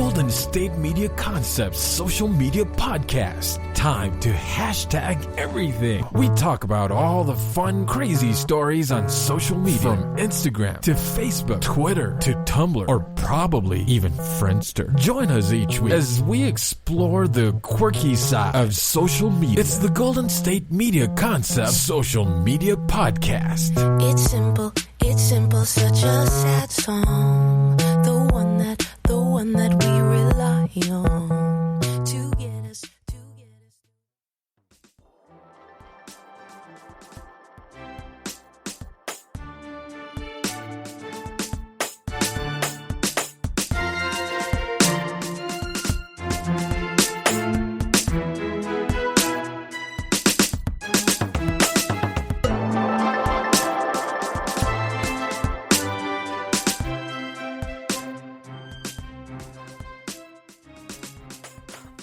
Golden State Media Concepts Social Media Podcast. Time to hashtag everything. We talk about all the fun, crazy stories on social media. From Instagram to Facebook, Twitter to Tumblr, or probably even Friendster. Join us each week as we explore the quirky side of social media. It's the Golden State Media Concepts Social Media Podcast. It's simple, such a sad song. The one that we rely on to get us.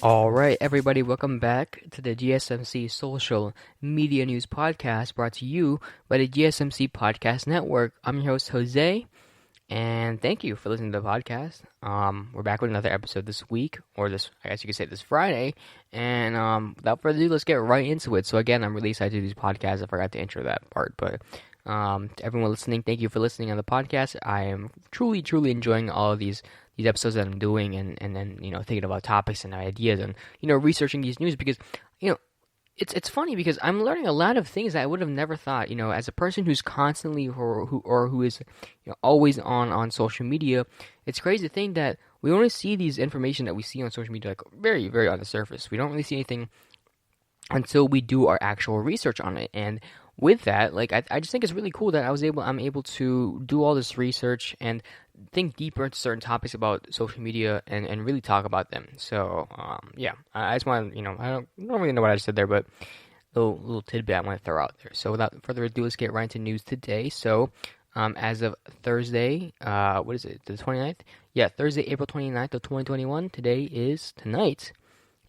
Alright, everybody, welcome back to the GSMC Social Media News Podcast, brought to you by the GSMC Podcast Network. I'm your host, Jose, and thank you for listening to the podcast. We're back with another episode this week, or this, I guess you could say this Friday, and without further ado, let's get right into it. So again, I'm really excited to do these podcasts. I forgot to intro that part, but to everyone listening, thank you for listening on the podcast. I am truly enjoying all of these episodes that I'm doing, and then, you know, thinking about topics and ideas, and, you know, researching these news, because, you know, it's funny because I'm learning a lot of things that I would have never thought. You know, as a person who's constantly who is, you know, always on social media, it's crazy to think that we only see these information that we see on social media like very, very on the surface. We don't really see anything until we do our actual research on it. And with that, like, I just think it's really cool that I'm able to do all this research and think deeper into certain topics about social media and really talk about them. So, yeah, I just want to, you know, I don't really know what I just said there, but little tidbit I want to throw out there. So without further ado, let's get right into news today. So, as of Thursday, what is it, the 29th? Yeah, Thursday, April 29th of 2021. Tonight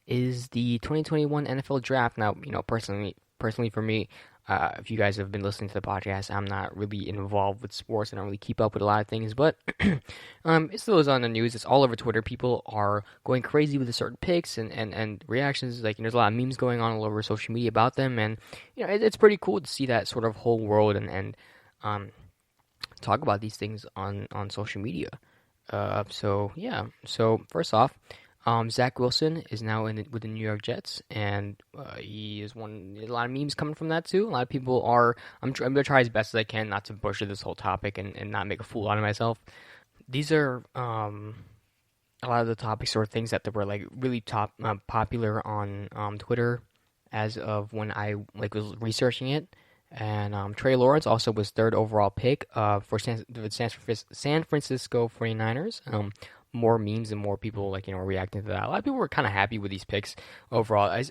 is the 2021 NFL Draft. Now, you know, personally for me, if you guys have been listening to the podcast, I'm not really involved with sports. I don't really keep up with a lot of things, but it still is on the news. It's all over Twitter. People are going crazy with the certain picks and reactions. Like, you know, there's a lot of memes going on all over social media about them, and, you know, it's pretty cool to see that sort of whole world and talk about these things on social media. So yeah. So first off, Zach Wilson is now with the New York Jets, and he is one. A lot of memes coming from that too. A lot of people are. I'm going to try as best as I can not to butcher this whole topic and not make a fool out of myself. These are a lot of the topics or things that were like really popular on Twitter as of when I was researching it. And Trey Lawrence also was third overall pick for San Francisco 49ers. More memes and more people, like, you know, reacting to that. A lot of people were kind of happy with these picks overall. I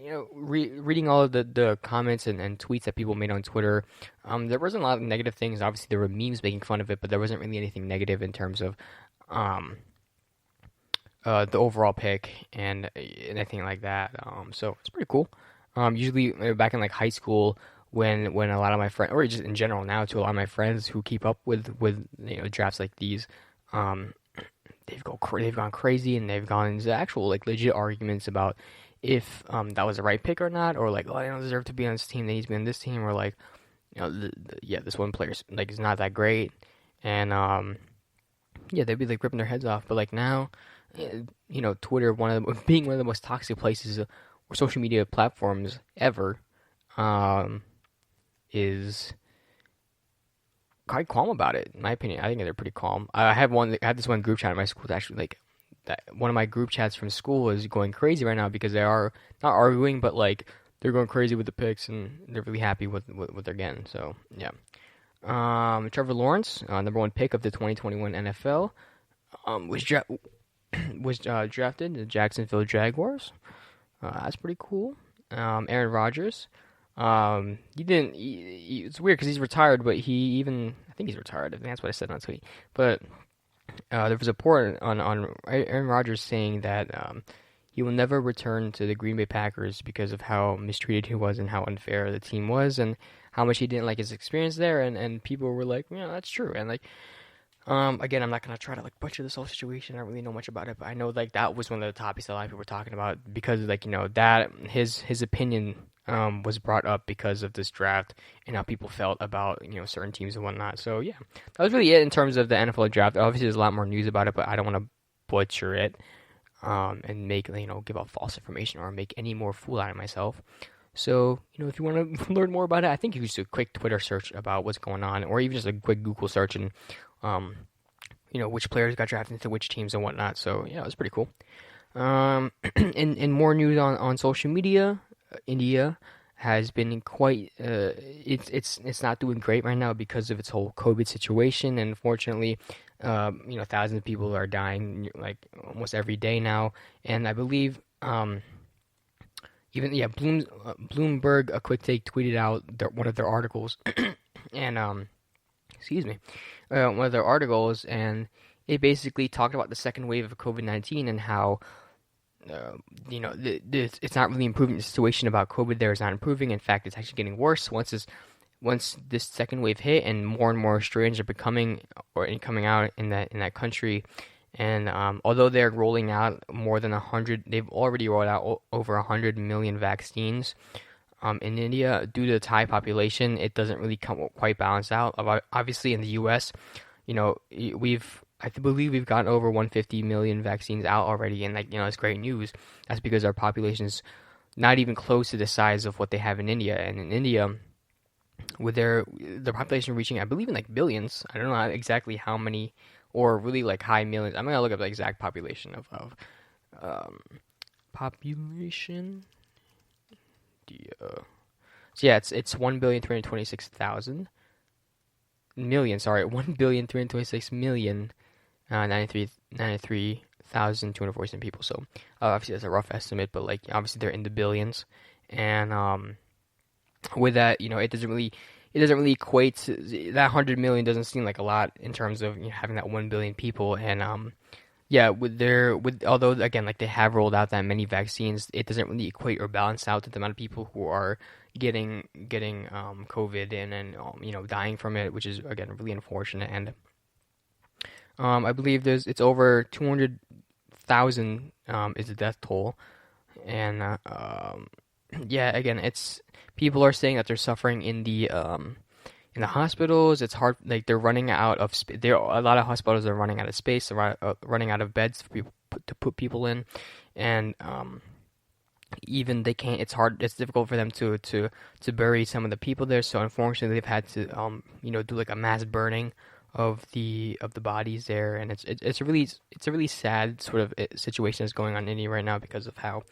you know, reading all of the comments and tweets that people made on Twitter, there wasn't a lot of negative things. Obviously, there were memes making fun of it, but there wasn't really anything negative in terms of the overall pick and anything like that. So it's pretty cool. Usually back in like high school, when a lot of my friends, or just in general now, to a lot of my friends who keep up with you know, drafts like these, they've gone crazy, and they've gone into actual, like, legit arguments about if that was the right pick or not, or like, oh, they don't deserve to be on this team, they need to be on this team, or like, you know, this one player like is not that great, and yeah, they'd be like ripping their heads off. But like now, you know, Twitter being one of the most toxic places or social media platforms ever, is quite calm about it, in my opinion. I think they're pretty calm. I had this one group chat in my school that actually, like, that one of my group chats from school is going crazy right now because they are not arguing, but like they're going crazy with the picks, and they're really happy with what they're getting. So yeah. Trevor Lawrence, number one pick of the 2021 NFL, was drafted to the Jacksonville Jaguars. That's pretty cool. Aaron Rodgers. It's weird because he's retired, but I think he's retired. I think that's what I said on tweet. But there was a report on Aaron Rodgers saying that he will never return to the Green Bay Packers because of how mistreated he was and how unfair the team was and how much he didn't like his experience there. And people were like, yeah, that's true. And like, Again, I'm not gonna try to like butcher this whole situation. I don't really know much about it, but I know like that was one of the topics that a lot of people were talking about because like that his opinion was brought up because of this draft and how people felt about certain teams and whatnot. So yeah, that was really it in terms of the NFL draft. Obviously, there's a lot more news about it, but I don't want to butcher it and make give out false information or make any more fool out of myself. So, if you want to learn more about it, I think you can just do a quick Twitter search about what's going on, or even just a quick Google search and, which players got drafted into which teams and whatnot. So, yeah, it was pretty cool. And more news on social media, India has been quite, it's not doing great right now because of its whole COVID situation. And unfortunately, thousands of people are dying like almost every day now. And I believe, Bloomberg, a quick take, tweeted out one of their articles, and one of their articles, and it basically talked about the second wave of COVID-19 and how, it's not really improving. The situation about COVID there is not improving. In fact, it's actually getting worse once this second wave hit, and more strains are coming out in that country. And although they're rolling out more than 100, they've already rolled out over 100 million vaccines in India. Due to the Thai population, it doesn't really quite balance out. Obviously, in the U.S., I believe we've gotten over 150 million vaccines out already, and it's great news. That's because our population is not even close to the size of what they have in India. And in India, with their population reaching, I believe, in billions. I don't know exactly how many. Or really high millions. I'm gonna look up the exact population of population. So yeah, it's 1,326,000 million. Sorry, 1,326,000,093,247 people. So obviously that's a rough estimate, but obviously they're in the billions. And with that, it doesn't really equate to that 100 million. Doesn't seem like a lot in terms of having that 1 billion people. And although again they have rolled out that many vaccines, it doesn't really equate or balance out to the amount of people who are getting COVID and dying from it, which is again really unfortunate. And I believe it's over 200,000 is the death toll. And yeah, again, people are saying that they're suffering in the hospitals. It's hard, they're running out of a lot of hospitals are running out of space, running out of beds for people to put people in, and even they can't. It's hard. It's difficult for them to bury some of the people there. So unfortunately, they've had to do a mass burning of the bodies there, and it's a really sad sort of situation that's going on in India right now because of how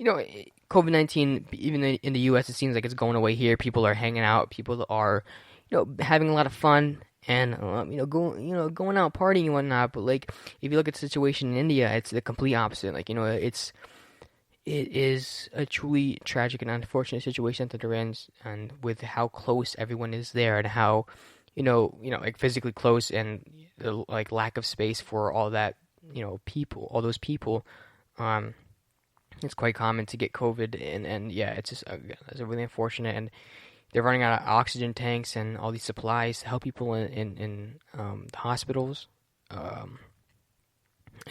COVID-19, even in the U.S., it seems like it's going away here. People are hanging out. People are, having a lot of fun and going out partying and whatnot. But if you look at the situation in India, it's the complete opposite. It is a truly tragic and unfortunate situation that they're in, and with how close everyone is there, and how physically close, and the lack of space for all that all those people. It's quite common to get COVID, and yeah, it's really unfortunate. And they're running out of oxygen tanks and all these supplies to help people in the hospitals. And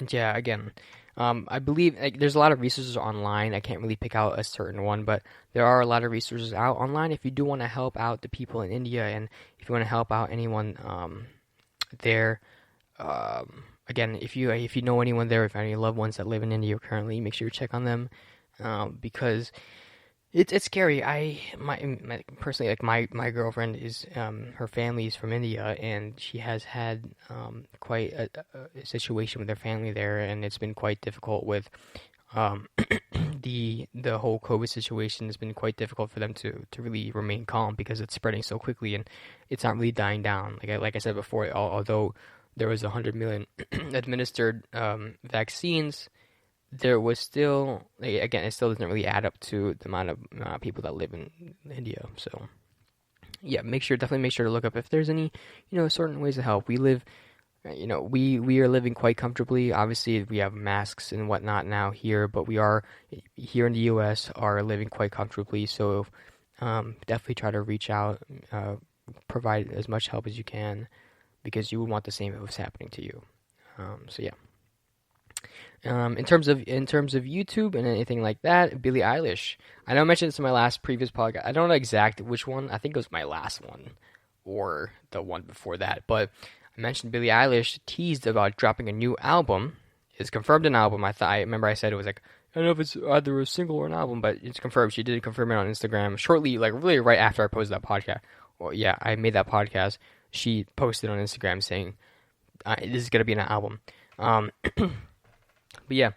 yeah, again, I believe there's a lot of resources online. I can't really pick out a certain one, but there are a lot of resources out online if you do want to help out the people in India, and if you want to help out anyone there. Again, if you know anyone there, if any loved ones that live in India currently, make sure you check on them, because it's scary. Personally, my girlfriend is her family is from India, and she has had quite a situation with her family there, and it's been quite difficult with the whole COVID situation. Has been quite difficult for them to really remain calm because it's spreading so quickly and it's not really dying down. Like I said before, although there was 100 million administered vaccines, there was still, again, it still doesn't really add up to the amount of people that live in India. So, yeah, definitely make sure to look up if there's any, certain ways to help. We live, we are living quite comfortably. Obviously, we have masks and whatnot now here, but we are, here in the U.S., are living quite comfortably. So, definitely try to reach out, provide as much help as you can. because you would want the same if it was happening to you. So yeah. In terms of YouTube and anything like that, Billie Eilish. I know I mentioned this in my previous podcast. I don't know exactly which one. I think it was my last one or the one before that. But I mentioned Billie Eilish teased about dropping a new album. It's confirmed an album. I remember I said it was like, I don't know if it's either a single or an album, but it's confirmed. She did confirm it on Instagram shortly, like really right after I posted that podcast. Well, yeah, I made that podcast. She posted on Instagram saying this is gonna be an album. But yeah,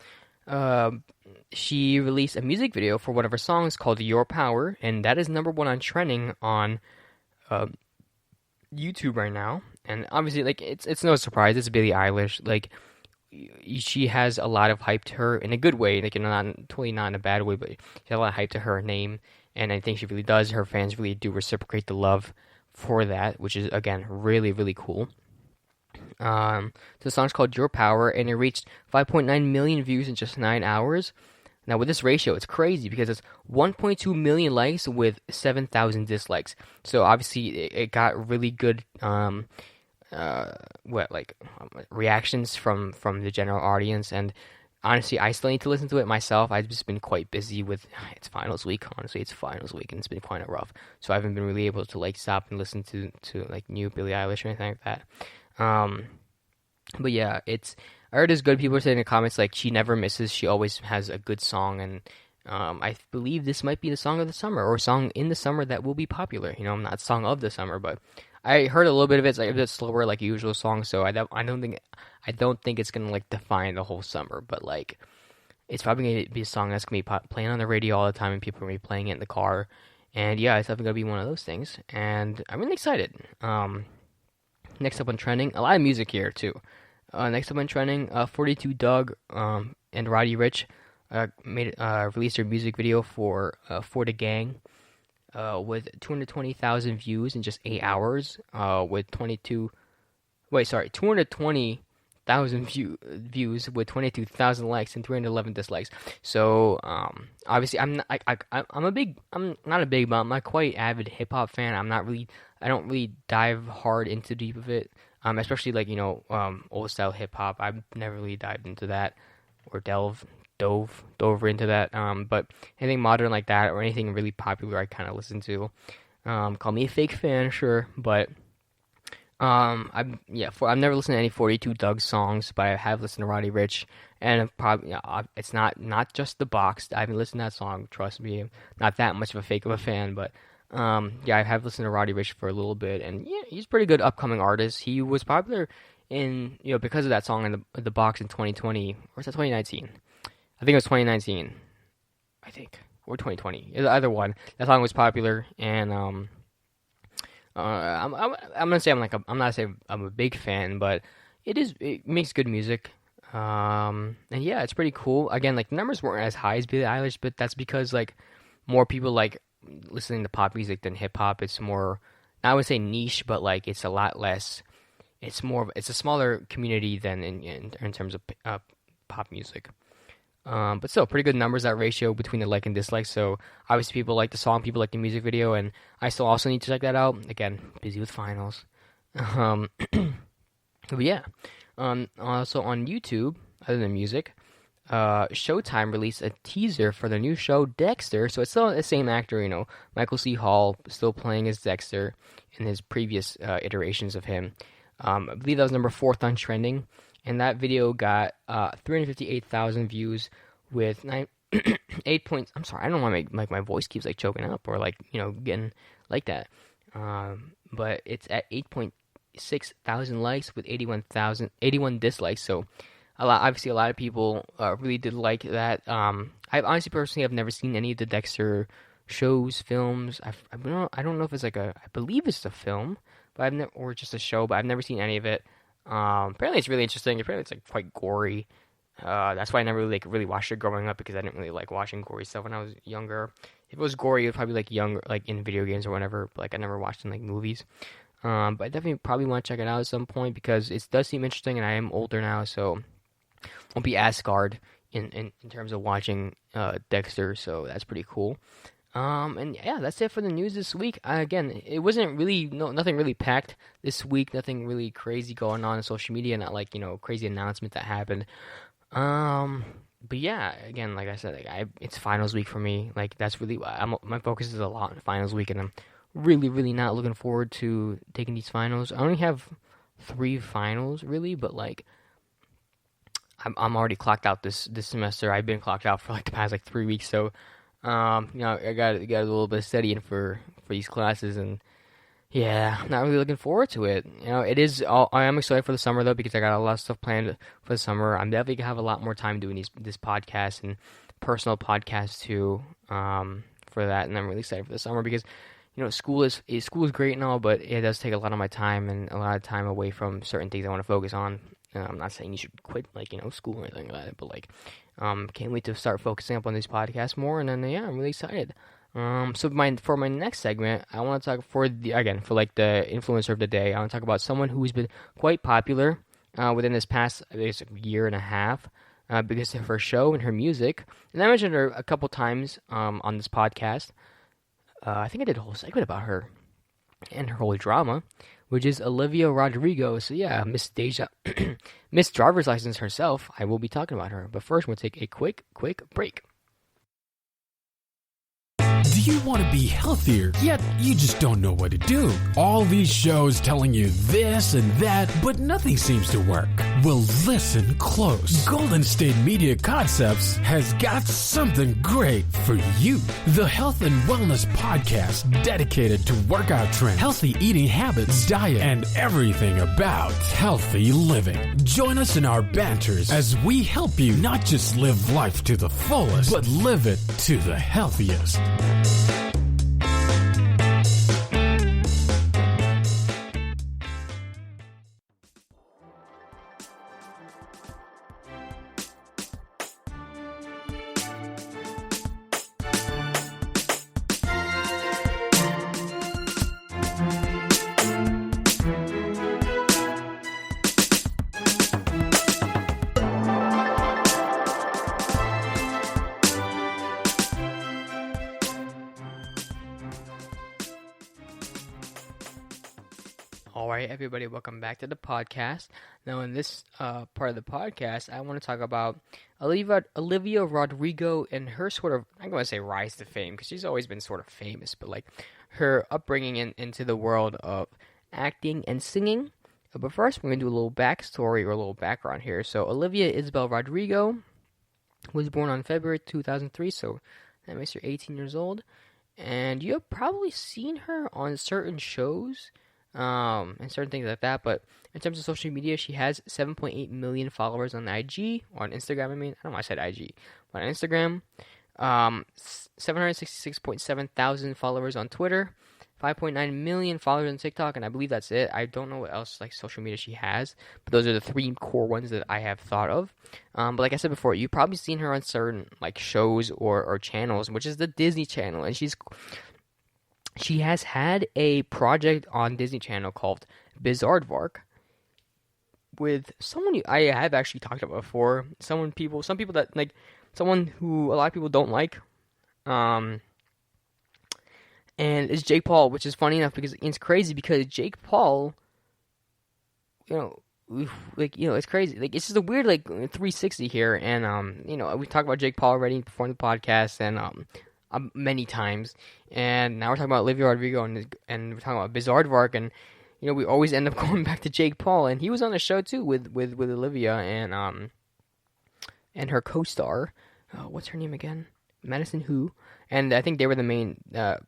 she released a music video for one of her songs called "Your Power," and that is #1 on trending on YouTube right now. And obviously, like it's no surprise, it's Billie Eilish. Like she has a lot of hype to her in a good way, like totally not in a bad way, but she has a lot of hype to her name, and I think she really does. Her fans really do reciprocate the love for that, which is again really really cool. The song's called Your Power, and it reached 5.9 million views in just 9 hours. Now, with this ratio, it's crazy because it's 1.2 million likes with 7,000 dislikes. So, obviously, it got really good reactions from the general audience. And honestly, I still need to listen to it myself. I've just been quite busy with it's finals week. Honestly, it's finals week, and it's been kind of rough. So, I haven't been really able to like stop and listen to like new Billie Eilish or anything like that. But yeah, I heard it's good. People are saying in the comments like she never misses. She always has a good song, and I believe this might be the song of the summer or song in the summer that will be popular. You know, not song of the summer, but I heard a little bit of it. It's like a bit slower, like usual songs. So I don't think it's gonna like define the whole summer, but like it's probably gonna be a song that's gonna be playing on the radio all the time, and people are gonna be playing it in the car. And yeah, it's definitely gonna be one of those things, and I'm really excited. Next up on trending, a lot of music here too. Next up on trending, 42 Dugg and Roddy Ricch released their music video for the Gang with 220,000 views in just 8 hours. With 220,000 views with 22,000 likes and 311 dislikes. So obviously, I'm not a big, but I'm not quite avid hip hop fan. I don't really dive hard into deep of it. Especially like old style hip hop. I've never really dived into that or dove into that. But anything modern like that or anything really popular, I kind of listen to. Call me a fake fan, sure, but I've never listened to any 42 Dugg songs, but I have listened to Roddy Ricch, and probably it's not just The Box. I haven't listened to that song. Trust me, I'm not that much of a fake of a fan, but. I have listened to Roddy Ricch for a little bit, and yeah, he's a pretty good upcoming artist. He was popular in because of that song in the Box in 2020, or was that 2019? I think it was 2019. Or 2020. Either one. That song was popular, and I'm gonna say I'm not saying I'm a big fan, but it makes good music. And yeah, it's pretty cool. Again, like the numbers weren't as high as Billie Eilish, but that's because like more people like listening to pop music than hip hop. It's more, I would say niche, but like it's a lot less. It's a smaller community than in terms of pop music. But still, pretty good numbers, that ratio between the like and dislike. So obviously, people like the song, people like the music video, and I still also need to check that out. Again, busy with finals. But yeah, also on YouTube, other than music. Showtime released a teaser for the new show Dexter, so it's still the same actor, Michael C. Hall, still playing as Dexter in his previous iterations of him. I believe that was number 4 on trending, and that video got 358,000 views with 8 points. I'm sorry, I don't want to make my voice keeps like choking up or like getting like that. But it's at 8.6 thousand likes with 81 dislikes. So. A lot of people really did like that. I honestly, personally, have never seen any of the Dexter shows, films. I don't know if it's I believe it's a film, but or just a show, but I've never seen any of it. Apparently, it's really interesting. Apparently, it's like quite gory. That's why I never really watched it growing up because I didn't really like watching gory stuff when I was younger. If it was gory, it was probably like younger, like in video games or whatever. But like I never watched it in like movies. But I definitely probably want to check it out at some point because it does seem interesting, and I am older now, so. Won't be as scarred in terms of watching Dexter, so that's pretty cool. And yeah, that's it for the news this week. Again, it wasn't really nothing really packed this week. Nothing really crazy going on social media. Not like crazy announcement that happened. Um, but yeah, again, like I said, it's finals week for me. Like that's really my focus is a lot on finals week, and I'm really really not looking forward to taking these finals. I only have 3 finals really, but like I'm already clocked out this semester. I've been clocked out for like the past like 3 weeks, so. I got a little bit of studying for these classes, and yeah, I'm not really looking forward to it. It is. I am excited for the summer though because I got a lot of stuff planned for the summer. I'm definitely gonna have a lot more time doing this podcast and personal podcasts too. For that, and I'm really excited for the summer because school is great and all, but it does take a lot of my time and a lot of time away from certain things I want to focus on. I'm not saying you should quit school or anything like that, but can't wait to start focusing up on these podcasts more. And then yeah, I'm really excited. So for my next segment, I want to talk for the influencer of the day. I want to talk about someone who's been quite popular within this past year and a half because of her show and her music. And I mentioned her a couple times on this podcast. I think I did a whole segment about her and her whole drama, which is Olivia Rodrigo. So yeah, Miss Deja, Miss Driver's License herself. I will be talking about her. But first, we'll take a quick break. Do you want to be healthier, yet you just don't know what to do? All these shows telling you this and that, but nothing seems to work. Well, listen close. Golden State Media Concepts has got something great for you. The Health and Wellness Podcast dedicated to workout trends, healthy eating habits, diet, and everything about healthy living. Join us in our banters as we help you not just live life to the fullest, but live it to the healthiest. All right, everybody, welcome back to the podcast. Now, in this part of the podcast, I want to talk about Olivia Rodrigo and her sort of, I'm going to say rise to fame, because she's always been sort of famous, but like her upbringing into the world of acting and singing. But first, we're going to do a little backstory or a little background here. So, Olivia Isabel Rodrigo was born on February 2003, so that makes her 18 years old. And you have probably seen her on certain shows. And certain things like that, but in terms of social media, she has 7.8 million followers on IG, or on Instagram, I don't know why I said IG, but on Instagram, 766.7 thousand followers on Twitter, 5.9 million followers on TikTok, and I believe that's it. I don't know what else, social media she has, but those are the 3 core ones that I have thought of. But like I said before, you've probably seen her on certain, shows or channels, which is the Disney Channel, and she has had a project on Disney Channel called Bizaardvark with someone I have actually talked about before. Some people that someone who a lot of people don't like. And it's Jake Paul, which is funny enough because it's crazy because Jake Paul, it's crazy. It's just a weird 360 here, and we talked about Jake Paul already before in the podcast, and many times, and now we're talking about Olivia Rodrigo, and we're talking about Bizaardvark, and we always end up going back to Jake Paul, and he was on the show too with Olivia and her co-star, what's her name again? Madison Who, and I think they were the main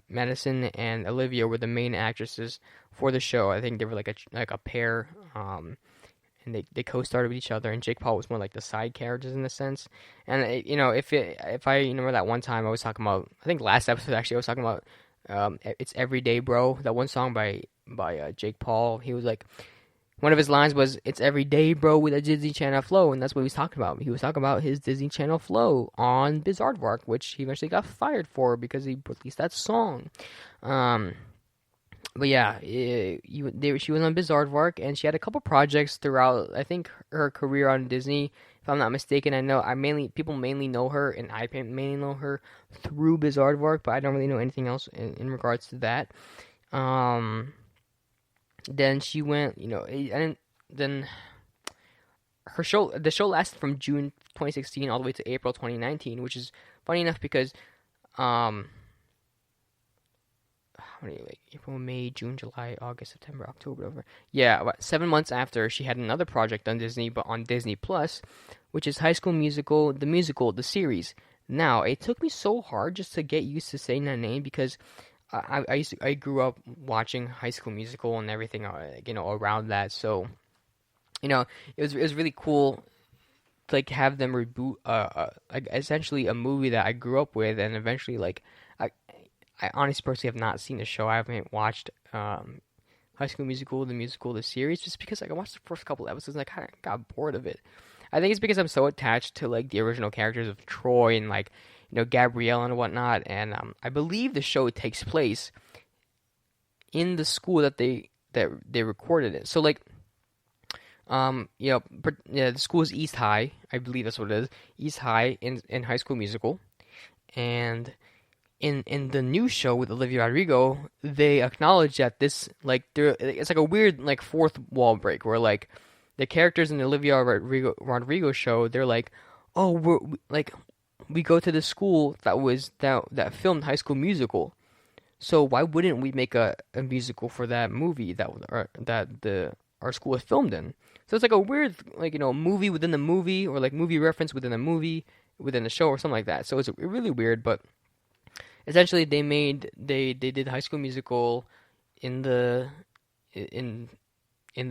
Madison and Olivia were the main actresses for the show. I think they were like a pair, and they co-starred with each other, and Jake Paul was more like the side characters in a sense. And if I remember that one time I was talking about, I think last episode actually I was talking about It's Everyday Bro, that one song by Jake Paul. He was like, one of his lines was, "It's every day, bro, with a Disney Channel flow," and that's what he was talking about. He was talking about his Disney Channel flow on Bizaardvark, which he eventually got fired for because he released that song. But yeah, she was on Bizaardvark, and she had a couple projects throughout, I think, her career on Disney. if I'm not mistaken. I know people mainly know her, and I mainly know her through Bizaardvark, but I don't really know anything else in regards to that. Then she went, and then the show lasted from June 2016 all the way to April 2019, which is funny enough because how many, like April, May, June, July, August, September, October, November. Yeah, about 7 months after, she had another project on Disney, but on Disney Plus, which is High School Musical, the series. Now, it took me so hard just to get used to saying that name because I grew up watching High School Musical and everything, around that. So, it was really cool to like have them reboot like essentially a movie that I grew up with, and eventually like I honestly personally have not seen the show. I haven't watched High School Musical, the series, just because like I watched the first couple episodes and I kind of got bored of it. I think it's because I'm so attached to like the original characters of Troy and like Gabrielle and whatnot. And I believe the show takes place in the school that they recorded it. So like the school is East High. I believe that's what it is. East High in High School Musical, and in the new show with Olivia Rodrigo, they acknowledge that this it's like a weird like fourth wall break where like the characters in the Olivia Rodrigo show, they're like, oh, we go to the school that filmed High School Musical, so why wouldn't we make a musical for that movie that our school is filmed in? So it's like a weird movie within the movie, or like movie reference within a movie within the show or something like that. So it's really weird, but essentially they did High School Musical in the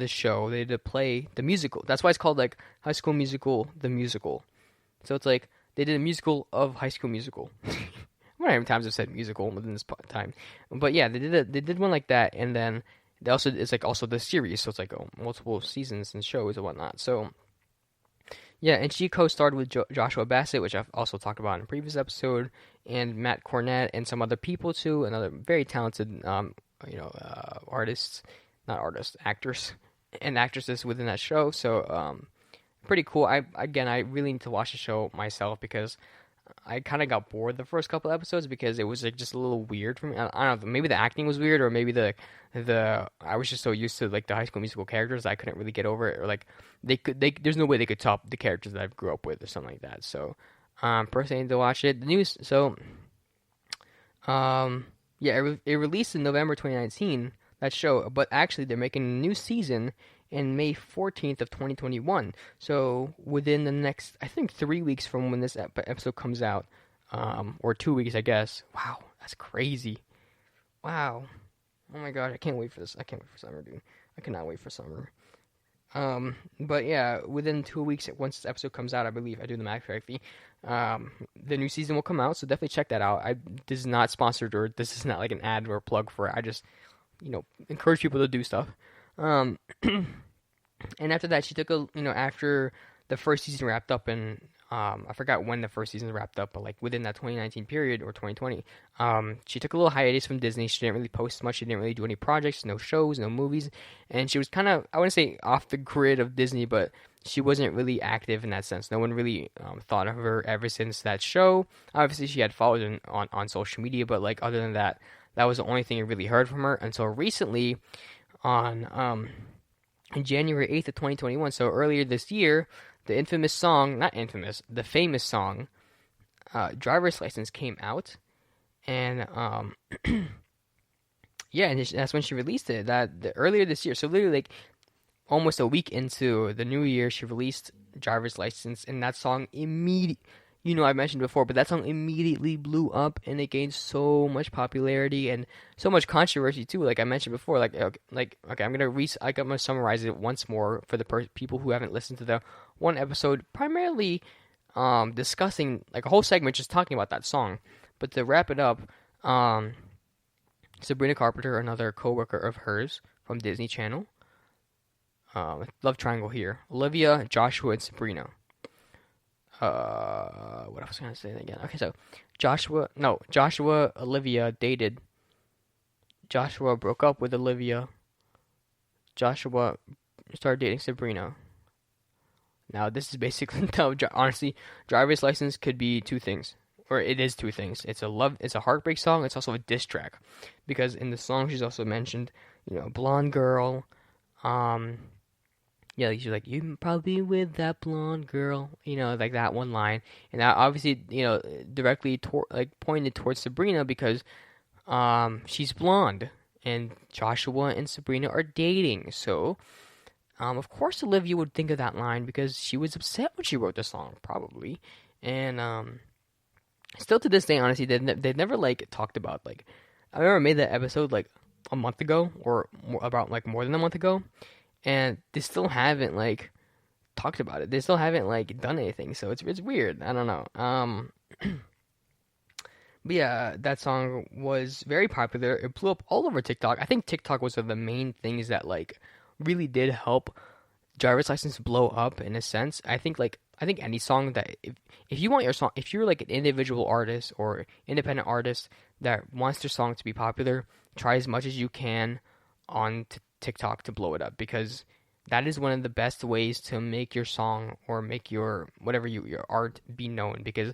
show. They did a play, the musical. That's why it's called like High School Musical, the musical. So it's like they did a musical of High School Musical. How many times I've said musical within this time? But yeah, they did one like that, and then it's like also the series, so it's like multiple seasons and shows and whatnot. So yeah, and she co-starred with Joshua Bassett, which I've also talked about in a previous episode, and Matt Cornett and some other people too, and other very talented actors and actresses within that show. So pretty cool. I really need to watch the show myself because I kind of got bored the first couple episodes because it was like just a little weird for me. I don't know, maybe the acting was weird, or maybe the I was just so used to like the High School Musical characters I couldn't really get over it, or like there's no way they could top the characters that I grew up with or something like that. So personally I need to watch it. The news, so it released in November 2019, that show, but actually they're making a new season in May 14th of 2021. So within the next, I think 3 weeks from when this episode comes out, or 2 weeks, I guess. Wow, that's crazy. Wow. Oh my god, I can't wait for this. I can't wait for summer, dude. I cannot wait for summer. But yeah, within 2 weeks, once this episode comes out, I believe I do the math correctly, the new season will come out, so definitely check that out. This is not sponsored, or this is not like an ad or a plug for it. I just, encourage people to do stuff. And after that, she took after the first season wrapped up, and I forgot when the first season wrapped up, but like within that 2019 period or 2020, she took a little hiatus from Disney. She didn't really post much. She didn't really do any projects, no shows, no movies, and she was kind of, I wouldn't say off the grid of Disney, but she wasn't really active in that sense. No one really thought of her ever since that show. Obviously, she had followed on social media, but like other than that, that was the only thing I really heard from her until recently on January 8th of 2021, so earlier this year, the famous song, Driver's License came out, and yeah, and that's when she released it, earlier this year, so literally like almost a week into the new year, she released Driver's License, and that song I mentioned before, but that song immediately blew up, and it gained so much popularity and so much controversy too. Like I mentioned before, okay, I'm gonna summarize it once more for the people who haven't listened to the one episode, primarily discussing like a whole segment just talking about that song. But to wrap it up, Sabrina Carpenter, another coworker of hers from Disney Channel, love triangle here: Olivia, Joshua, and Sabrina. What else was I gonna say again? Okay, so Joshua, Olivia dated. Joshua broke up with Olivia. Joshua started dating Sabrina. Now, this is basically no, honestly, driver's license could be two things, or it is two things. It's a heartbreak song. It's also a diss track, because in the song she's also mentioned, blonde girl. Um, yeah, like she's like, you probably with that blonde girl, like that one line, and that obviously, directly pointed towards Sabrina because, she's blonde, and Joshua and Sabrina are dating, so. Of course, Olivia would think of that line because she was upset when she wrote the song, probably. And still to this day, honestly, they've never like talked about like. I remember I made that episode like a month ago, or about like more than a month ago, and they still haven't like talked about it. They still haven't like done anything, so it's weird. I don't know. But yeah, that song was very popular. It blew up all over TikTok. I think TikTok was one of the main things that like really did help driver's license blow up in a sense. I think any song that if you want your song, if you're like an individual artist or independent artist that wants their song to be popular, try as much as you can on TikTok to blow it up, because that is one of the best ways to make your song or make your whatever your art be known, because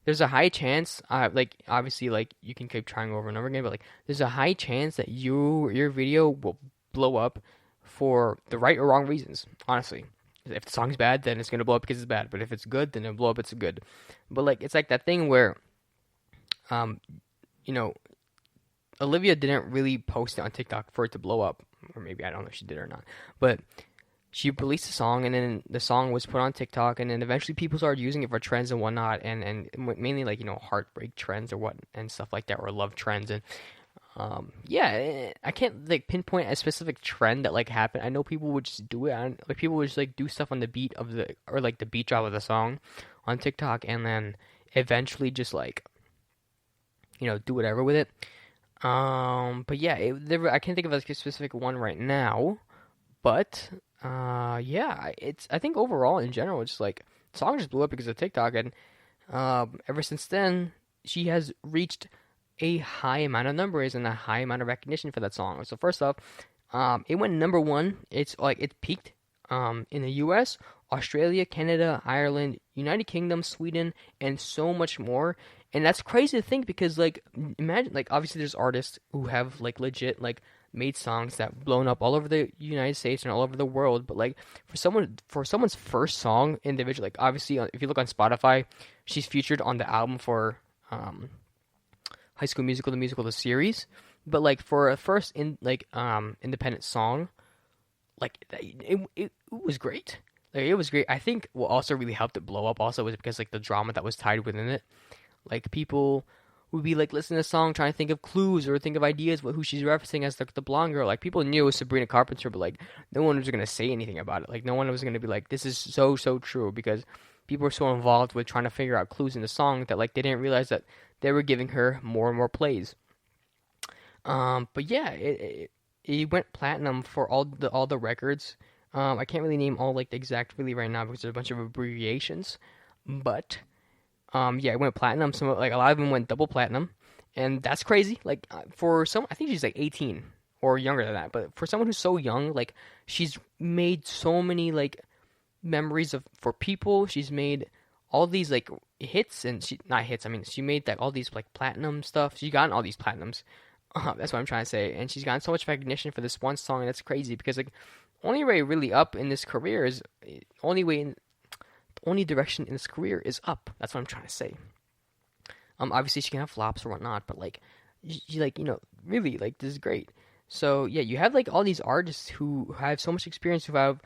there's a high chance, like obviously like you can keep trying over and over again, but like there's a high chance that your video will blow up for the right or wrong reasons, honestly. If the song's bad, then it's gonna blow up because it's bad. But if it's good, then it'll blow up. It's good. But like it's like that thing where, you know, Olivia didn't really post it on TikTok for it to blow up, or maybe I don't know if she did or not. But she released a song, and then the song was put on TikTok, and then eventually people started using it for trends and whatnot, and mainly like heartbreak trends or what and stuff like that, or love trends. And yeah, I can't like pinpoint a specific trend that like happened. I know people would just do it. Like people would just like do stuff on the beat of like the beat drop of the song on TikTok, and then eventually just like do whatever with it. But yeah, I can't think of a specific one right now. But yeah, I think overall in general, it's like the song just blew up because of TikTok, and ever since then she has reached a high amount of numbers and a high amount of recognition for that song. So first off, it went number one. It's like it peaked in the U.S., Australia, Canada, Ireland, United Kingdom, Sweden, and so much more. And that's crazy to think because like imagine like obviously there's artists who have like legit like made songs that blown up all over the United States and all over the world. But like for someone's first song individual, like obviously if you look on Spotify, she's featured on the album for High School Musical, the musical, the series, but like for a first independent song, like it was great. Like it was great. I think what also really helped it blow up also was because like the drama that was tied within it. Like people would be like listening to the song, trying to think of clues or think of ideas who she's referencing as the blonde girl. Like people knew it was Sabrina Carpenter, but like no one was gonna say anything about it. Like no one was gonna be like, this is so true, because people were so involved with trying to figure out clues in the song that like they didn't realize that they were giving her more and more plays. But yeah, it went platinum for all the records. I can't really name all like the exact really right now because there's a bunch of abbreviations. But yeah, it went platinum. Some like a lot of them went double platinum, and that's crazy. Like for some, I think she's like 18 or younger than that. But for someone who's so young, like she's made so many like memories for people. She's made all these like hits, and she not hits. I mean, she made like all these like platinum stuff. She's gotten all these platinums. That's what I'm trying to say. And she's gotten so much recognition for this one song, and it's crazy because like only way really up in this career is only direction in this career is up. That's what I'm trying to say. Obviously she can have flops or whatnot, but like she like really like this is great. So yeah, you have like all these artists who have so much experience who have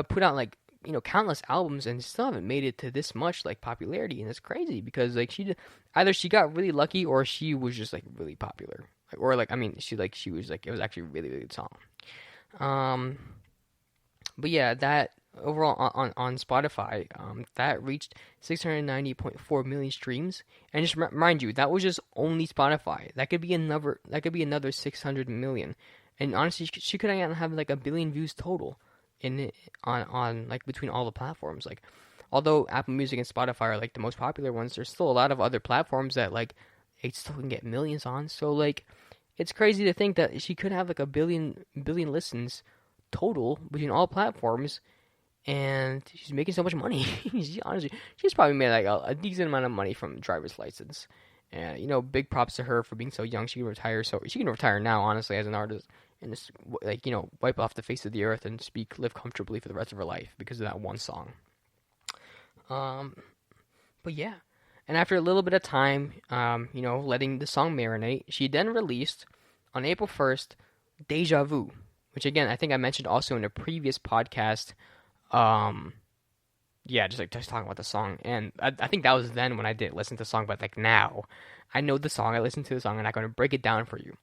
put out like countless albums and still haven't made it to this much like popularity, and it's crazy because like either she got really lucky or she was just like really popular, or like I mean she was like it was actually a really good song. But yeah, that overall on Spotify, that reached 690.4 million streams, and just remind you that was just only Spotify. That could be another 600 million, and honestly she could have like 1 billion views total on like between all the platforms. Like although Apple Music and Spotify are like the most popular ones, there's still a lot of other platforms that like it still can get millions on. So like it's crazy to think that she could have like 1 billion listens total between all platforms, and she's making so much money. She's probably made like a decent amount of money from driver's license. And big props to her for being so young. She can retire. So she can retire now, honestly, as an artist, and just wipe off the face of the earth and live comfortably for the rest of her life because of that one song. But yeah, and after a little bit of time, letting the song marinate, she then released on April 1st, "Deja Vu," which again I think I mentioned also in a previous podcast. Just talking about the song, and I think that was then when I did listen to the song, but like now, I know the song, I listened to the song, and I'm going to break it down for you.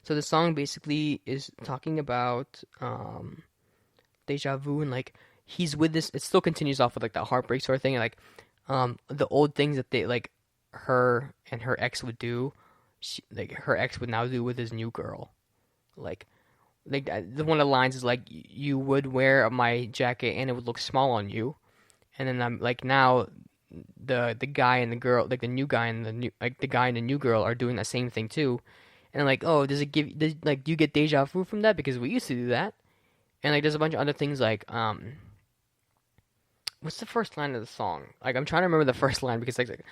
So the song basically is talking about deja vu, and like he's with this. It still continues off with like the heartbreak sort of thing, and like the old things that they like her and her ex would do. Her ex would now do with his new girl, like the one of the lines is like, "You would wear my jacket and it would look small on you," and then I'm like, now the guy and the girl, like the new guy and the guy and the new girl are doing the same thing too, and I'm like, oh, do you get deja vu from that, because we used to do that, and like there's a bunch of other things like what's the first line of the song? Like I'm trying to remember the first line because like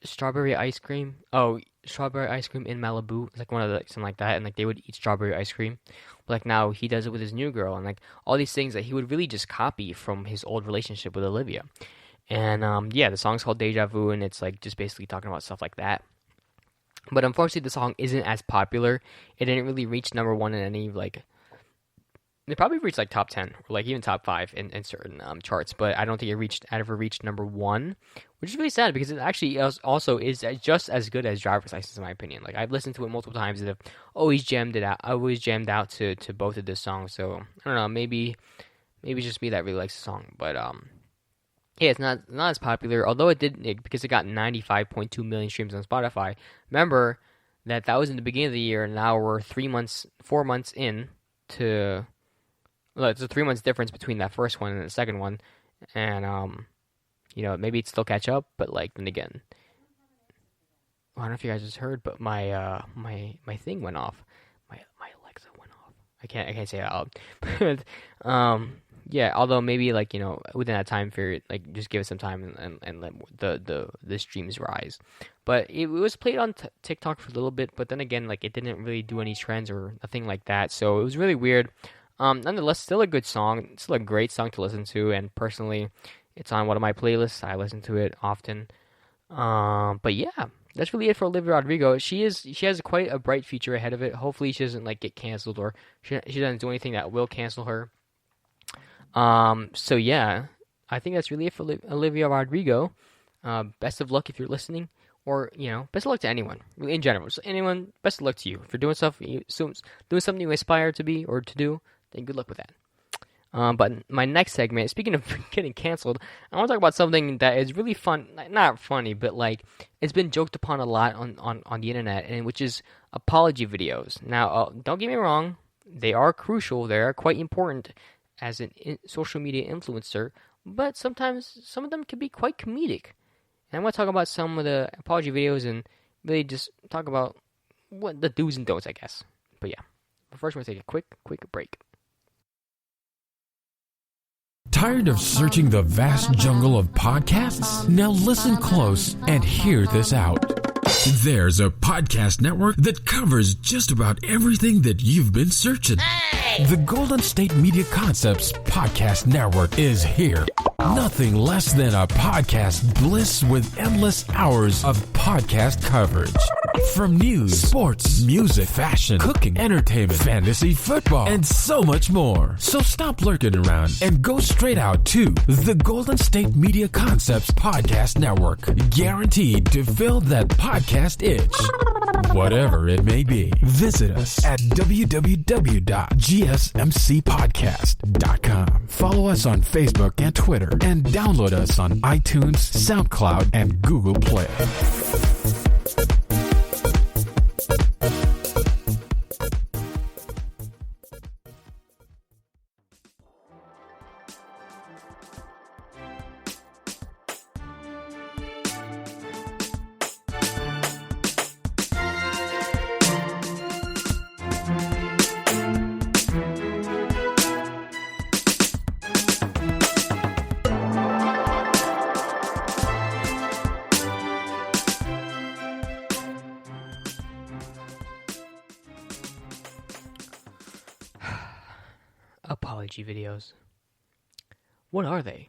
strawberry ice cream. Oh, strawberry ice cream in Malibu. It's like one of the something like that, and like they would eat strawberry ice cream. But like now he does it with his new girl, and like all these things that he would really just copy from his old relationship with Olivia. And the song's called Deja Vu, and it's like just basically talking about stuff like that. But unfortunately, the song isn't as popular. It didn't really reach number one in any like. It probably reached like top 10 or like even top 5 in certain charts, but I don't think it ever reached number 1, which is really sad because it actually also is just as good as Driver's License in my opinion. Like I've listened to it multiple times and I've always jammed it out. I always jammed out to both of this songs. So I don't know, maybe it's just me that really likes the song, but yeah, it's not as popular. Although because it got 95.2 million streams on Spotify. Remember that was in the beginning of the year, and now we're 4 months in to. Well, it's a 3 months difference between that first one and the second one, and maybe it'd still catch up, but like then again, I don't know if you guys just heard, but my my thing went off, my Alexa went off. I can't say it out loud. Yeah, although maybe like within that time period, like just give it some time and let the streams rise. But it was played on TikTok for a little bit, but then again, like it didn't really do any trends or nothing like that, so it was really weird. Nonetheless, still a good song, still a great song to listen to, and personally, it's on one of my playlists. I listen to it often. But yeah, that's really it for Olivia Rodrigo. She has quite a bright future ahead of it. Hopefully, she doesn't like get canceled, or she doesn't do anything that will cancel her. So yeah, I think that's really it for Olivia Rodrigo. Best of luck if you're listening, or best of luck to anyone in general. So anyone, best of luck to you if you're doing doing something you aspire to be or to do. Then good luck with that. But my next segment, speaking of getting canceled, I want to talk about something that is really fun. Not funny, but like it's been joked upon a lot on the internet, and which is apology videos. Now, don't get me wrong, they are crucial. They are quite important as a social media influencer, but sometimes some of them can be quite comedic. And I want to talk about some of the apology videos and really just talk about what the do's and don'ts, I guess. But yeah, but first we're going to take a quick break. Tired of searching the vast jungle of podcasts? Now listen close and hear this out. There's a podcast network that covers just about everything that you've been searching. Hey! The Golden State Media Concepts Podcast Network is here. Nothing less than a podcast bliss with endless hours of podcast coverage. From news, sports, music, fashion, cooking, entertainment, fantasy, football, and so much more. So stop lurking around and go straight out to the Golden State Media Concepts Podcast Network. Guaranteed to fill that podcast itch. Whatever it may be. Visit us at www.gsmcpodcast.com. Follow us on Facebook and Twitter, and download us on iTunes, SoundCloud, and Google Play. apology videos? What are they?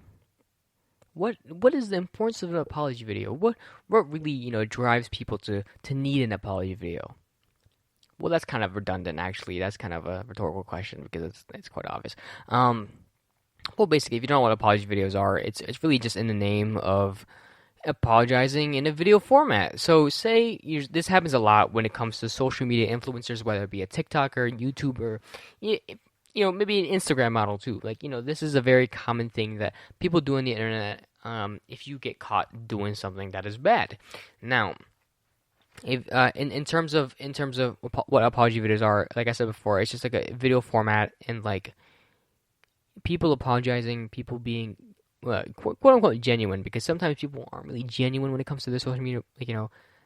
What is the importance of an apology video? What really drives people to need an apology video? Well, that's kind of redundant, actually. That's kind of a rhetorical question because it's quite obvious. Well, basically, if you don't know what apology videos are, it's really just in the name of apologizing in a video format. So, say this happens a lot when it comes to social media influencers, whether it be a TikToker, YouTuber, maybe an Instagram model too. Like, this is a very common thing that people do on the internet. If you get caught doing something that is bad, now, if in terms of what apology videos are, like I said before, it's just like a video format and like people apologizing, people being quote unquote genuine, because sometimes people aren't really genuine when it comes to their social media,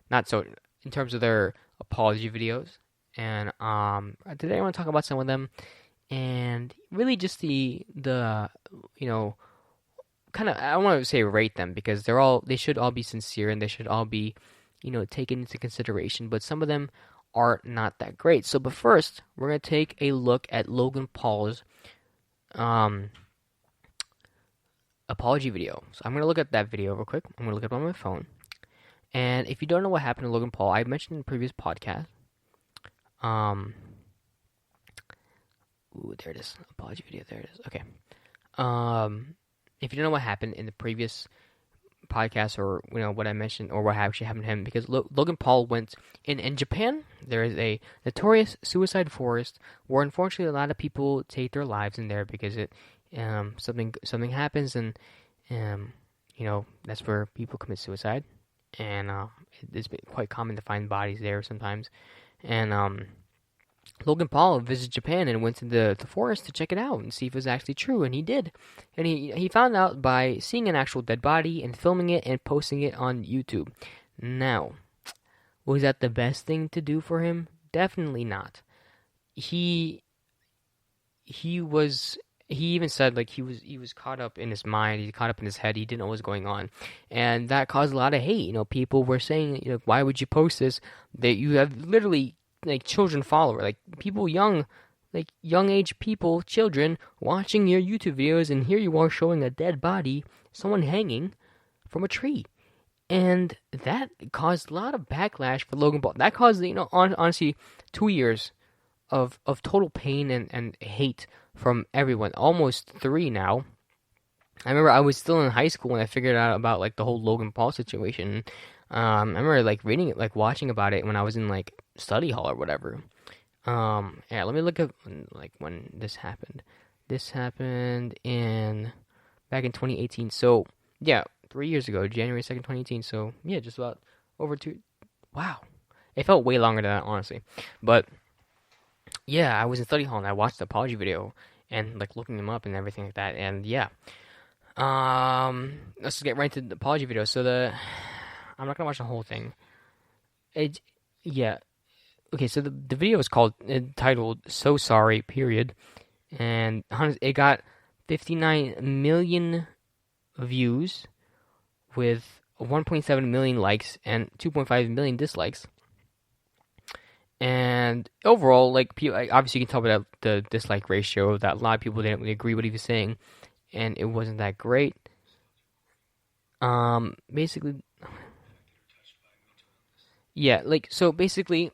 not so in terms of their apology videos. And today I want to talk about some of them, and really just the kind of, I don't want to say rate them, because they should all be sincere and they should all be taken into consideration, but some of them are not that great. So, but first, we're going to take a look at Logan Paul's apology video. So I'm going to look at that video real quick. I'm going to look it up on my phone. And if you don't know what happened to Logan Paul, I mentioned in the previous podcast. Ooh, there it is. Apology video. There it is. Okay. If you don't know what happened in the previous podcast, or what I mentioned, or what actually happened to him, because Logan Paul went in Japan. There is a notorious suicide forest where unfortunately a lot of people take their lives in there because something happens, and that's where people commit suicide, and it's been quite common to find bodies there sometimes. And Logan Paul visited Japan and went into the forest to check it out and see if it was actually true, and he did. And he found out by seeing an actual dead body and filming it and posting it on YouTube. Now, was that the best thing to do for him? Definitely not. He even said, like, he was caught up in his mind, he caught up in his head, he didn't know what was going on. And that caused a lot of hate. People were saying, why would you post this? That you have literally like children follower, like people young age people, children watching your YouTube videos, and here you are showing a dead body, someone hanging from a tree. And that caused a lot of backlash for Logan Paul. That caused, honestly, 2 years of total pain and hate from everyone. Almost 3 now. I remember I was still in high school when I figured out about like the whole Logan Paul situation. I remember like reading it, like watching about it when I was in like study hall or whatever. Yeah, let me look up like when this happened. This happened back in 2018. So yeah, 3 years ago, January 2nd, 2018. So yeah, just about over 2. Wow, it felt way longer than that, honestly. But yeah, I was in study hall and I watched the apology video and like looking them up and everything like that. And yeah, let's just get right into the apology video. So I'm not gonna watch the whole thing. Yeah. Okay, so the video is titled "So Sorry," period, and it got 59 million views with 1.7 million likes and 2.5 million dislikes. And overall, like, obviously you can tell by the dislike ratio that a lot of people didn't really agree with what he was saying, and it wasn't that great. Basically, yeah, like, so basically,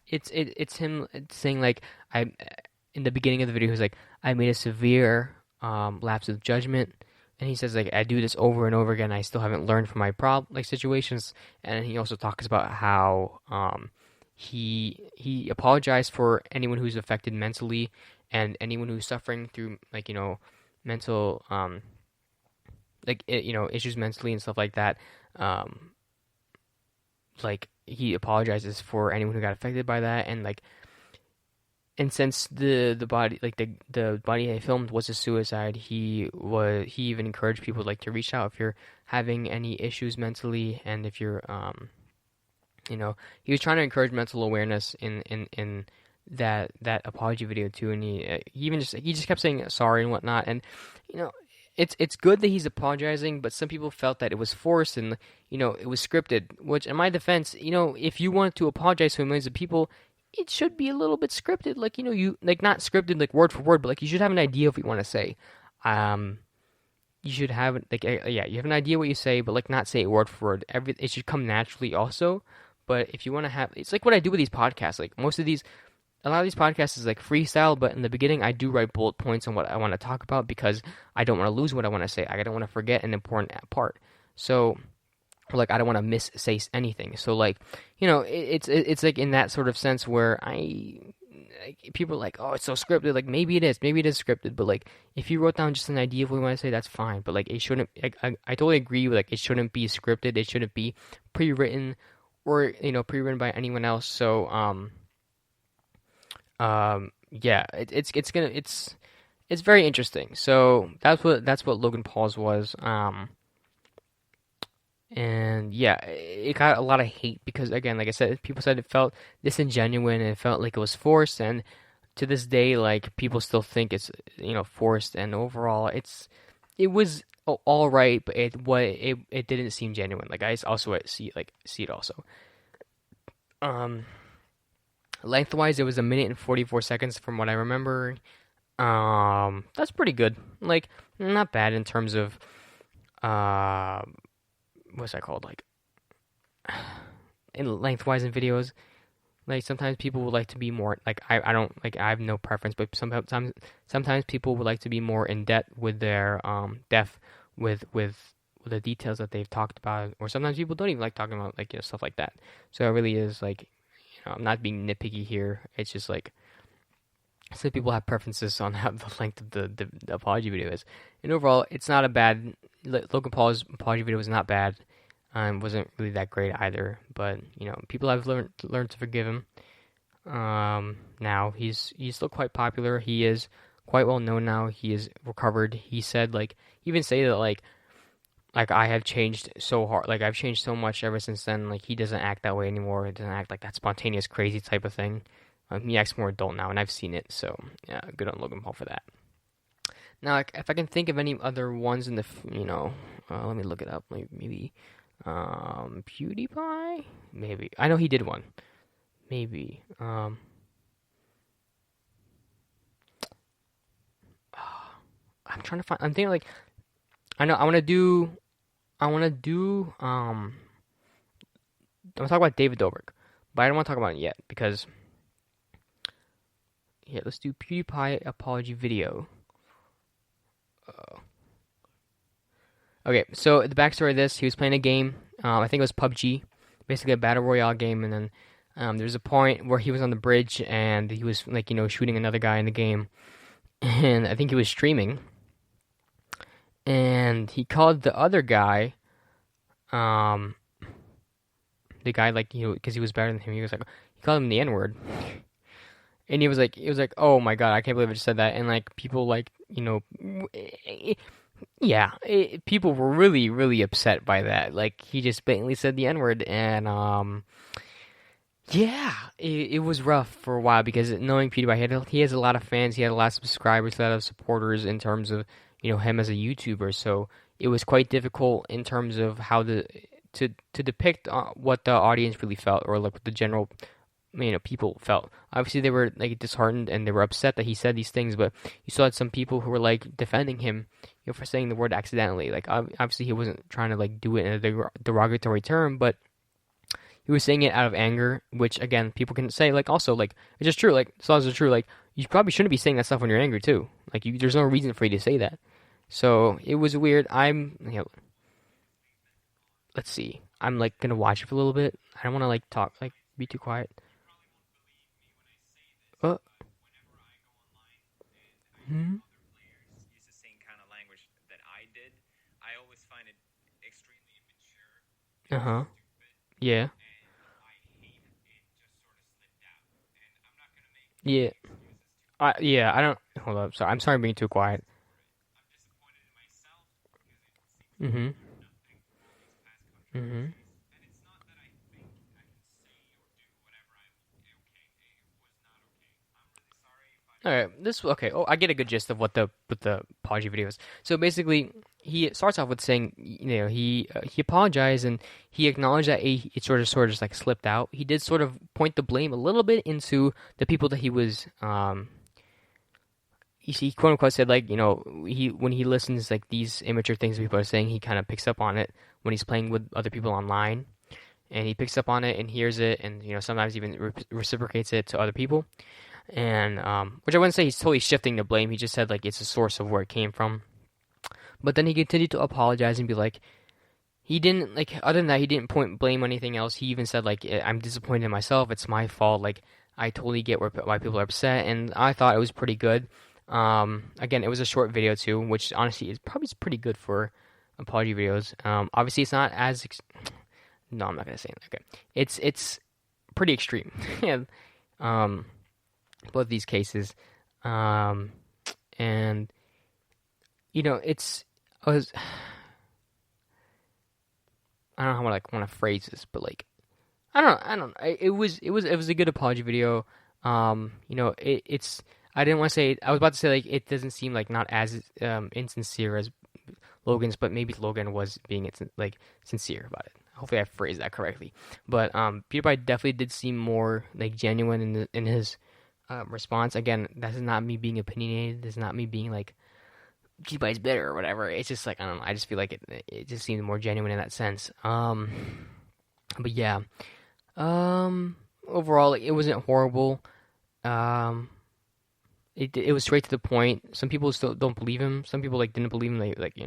it's him saying, like, in the beginning of the video, he's like, I made a severe lapse of judgment, and he says, like, I do this over and over again, I still haven't learned from my situations. And he also talks about how he apologized for anyone who's affected mentally and anyone who's suffering through, like, mental issues mentally and stuff like that. Like, he apologizes for anyone who got affected by that, and since the body, like, the body he filmed was a suicide, he even encouraged people, like, to reach out if you're having any issues mentally, and if you're he was trying to encourage mental awareness in that apology video too, and he just kept saying sorry and whatnot, and it's good that he's apologizing, but some people felt that it was forced and it was scripted. Which, in my defense, if you want to apologize to millions of people, it should be a little bit scripted. Like, you like not scripted like word for word, but like you should have an idea of what you want to say. Um, you should have like yeah, you have an idea what you say, but like not say it word for word. It should come naturally also. But if you want to have, it's like what I do with these podcasts. Like a lot of these podcasts is like freestyle, but in the beginning I do write bullet points on what I want to talk about because I don't want to lose what I want to say. I don't want to forget an important part. So like I don't want to miss say anything. So like it's like in that sort of sense where people are like, oh, it's so scripted. Like maybe it is scripted, but like if you wrote down just an idea of what you want to say, that's fine. But like it shouldn't. I totally agree with like it shouldn't be scripted. It shouldn't be pre-written or pre-written by anyone else. So yeah, it's very interesting. So that's what Logan Paul's was. And yeah, it got a lot of hate because, again, like I said, people said it felt disingenuous and it felt like it was forced. And to this day, like people still think it's forced. And overall, it was all right, but it didn't seem genuine. Like I also see it also. Lengthwise, it was 1 minute and 44 seconds from what I remember. That's pretty good. Like not bad in terms of what's that called? Like in lengthwise in videos. Like sometimes people would like to be more like I don't like I have no preference, but sometimes people would like to be more in depth with their depth with the details that they've talked about, or sometimes people don't even like talking about like stuff like that. So it really is like I'm not being nitpicky here. It's just like some people have preferences on how the length of the apology video is, and overall it's not a bad. Logan Paul's apology video was not bad. Wasn't really that great either, but people have learned to forgive him. Now he's still quite popular. He is quite well known now. He is recovered. He said even say that like I have changed so hard. Like I've changed so much ever since then. Like he doesn't act that way anymore. He doesn't act like that spontaneous, crazy type of thing. He acts more adult now, and I've seen it. So yeah, good on Logan Paul for that. Now, like, if I can think of any other ones in the let me look it up. Like maybe. PewDiePie? Maybe. I know he did one. Maybe. I'm trying to find. I'm thinking like. I know. I want to do. I'm gonna talk about David Dobrik, but I don't want to talk about it yet because. Yeah, let's do PewDiePie apology video. Okay, so the backstory of this, he was playing a game, I think it was PUBG, basically a battle royale game, and then there's a point where he was on the bridge and he was like, shooting another guy in the game, and I think he was streaming, and he called the other guy, the guy like, because he was better than him, he called him the N-word, and he was like, oh my god, I can't believe I just said that, and like, people like, yeah, people were really, really upset by that. Like, he just blatantly said the N-word, and, yeah, it was rough for a while, because knowing PewDiePie, he has a lot of fans, he had a lot of subscribers, a lot of supporters in terms of, him as a YouTuber, so it was quite difficult in terms of how to depict what the audience really felt, or like what the general people felt. Obviously, they were like disheartened and they were upset that he said these things, but you still had some people who were like defending him, for saying the word accidentally. Like obviously, he wasn't trying to like do it in a derogatory term, but he was saying it out of anger. Which again, people can say like also like it's just true. Like as long as it's true, like you probably shouldn't be saying that stuff when you're angry too. Like there's no reason for you to say that. So it was weird. Let's see. I'm like gonna watch it for a little bit. I don't want to like talk like be too quiet. Hmm? Use the same kind of language that I did. I always find it extremely immature. Uh-huh. Yeah. And I hate it just sort of slipped out. And I'm not gonna make Yeah. excuses to Yeah, I don't hold up. Sorry. I'm sorry being too quiet. I'm disappointed in myself because it seems Mhm. nothing for these past country Mhm. years. And it's not that I think I can say or do whatever I okay. It was not okay. I'm really sorry if I All right. Okay. Oh, I get a good gist of what the apology video is. So basically, he starts off with saying, he apologized and he acknowledged that it sort of just like slipped out. He did sort of point the blame a little bit into the people that he was he quote unquote said, like, he when he listens like these immature things people are saying, he kind of picks up on it when he's playing with other people online, and he picks up on it and hears it, and sometimes even reciprocates it to other people, and which I wouldn't say he's totally shifting the blame. He just said like it's a source of where it came from. But then he continued to apologize and be like, he didn't, like, other than that, he didn't point blame on anything else. He even said, like, I'm disappointed in myself. It's my fault. Like, I totally get why people are upset. And I thought it was pretty good. Again, it was a short video, too, which honestly is probably pretty good for apology videos. Obviously, it's not as... No, I'm not going to say it. Okay. It's pretty extreme. Both these cases. And, I don't know how I want to phrase this, but like, I don't know. It was a good apology video. It's I didn't want to say. I was about to say like it doesn't seem like not as insincere as Logan's, but maybe Logan was being like sincere about it. Hopefully, I phrased that correctly. But PewDiePie definitely did seem more like genuine in his response. Again, that's not me being opinionated. That's not me being like PewDiePie's better or whatever. It's just like, I don't know. I just feel like it just seemed more genuine in that sense. But yeah. Overall, like, it wasn't horrible. It was straight to the point. Some people still don't believe him. Some people like didn't believe him. Like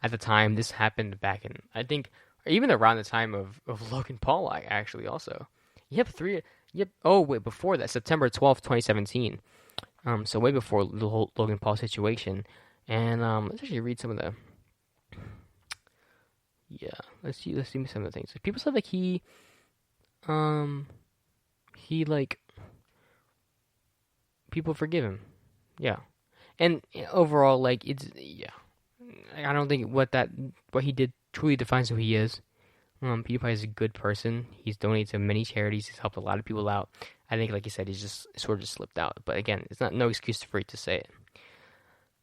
at the time this happened back in, I think, even around the time of Logan Paul, actually also. Oh wait, before that, September 12th, 2017. So way before the whole Logan Paul situation. And let's actually read some of the. Yeah, let's see some of the things. People said like he like people forgive him. Yeah, and overall, like I don't think what he did truly defines who he is. PewDiePie is a good person. He's donated to many charities. He's helped a lot of people out. I think, like you said, he's just sort of just slipped out. But again, it's no excuse for it to say it.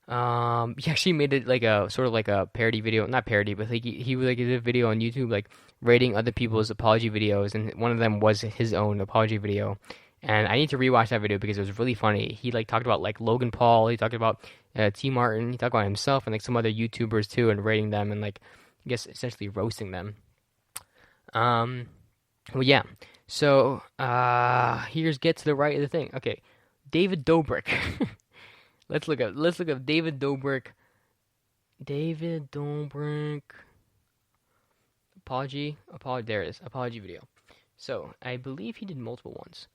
He actually made it like a sort of like a parody video, not parody, but like he did a video on YouTube like rating other people's apology videos, and one of them was his own apology video. And I need to rewatch that video because it was really funny. He like talked about like Logan Paul, he talked about T Martin, he talked about himself and like some other YouTubers too, and rating them and like I guess essentially roasting them. Well, yeah. So here's get to the right of the thing. Okay, David Dobrik. Let's look up David Dobrik. David Dobrik. Apology. There it is. Apology video. So I believe he did multiple ones.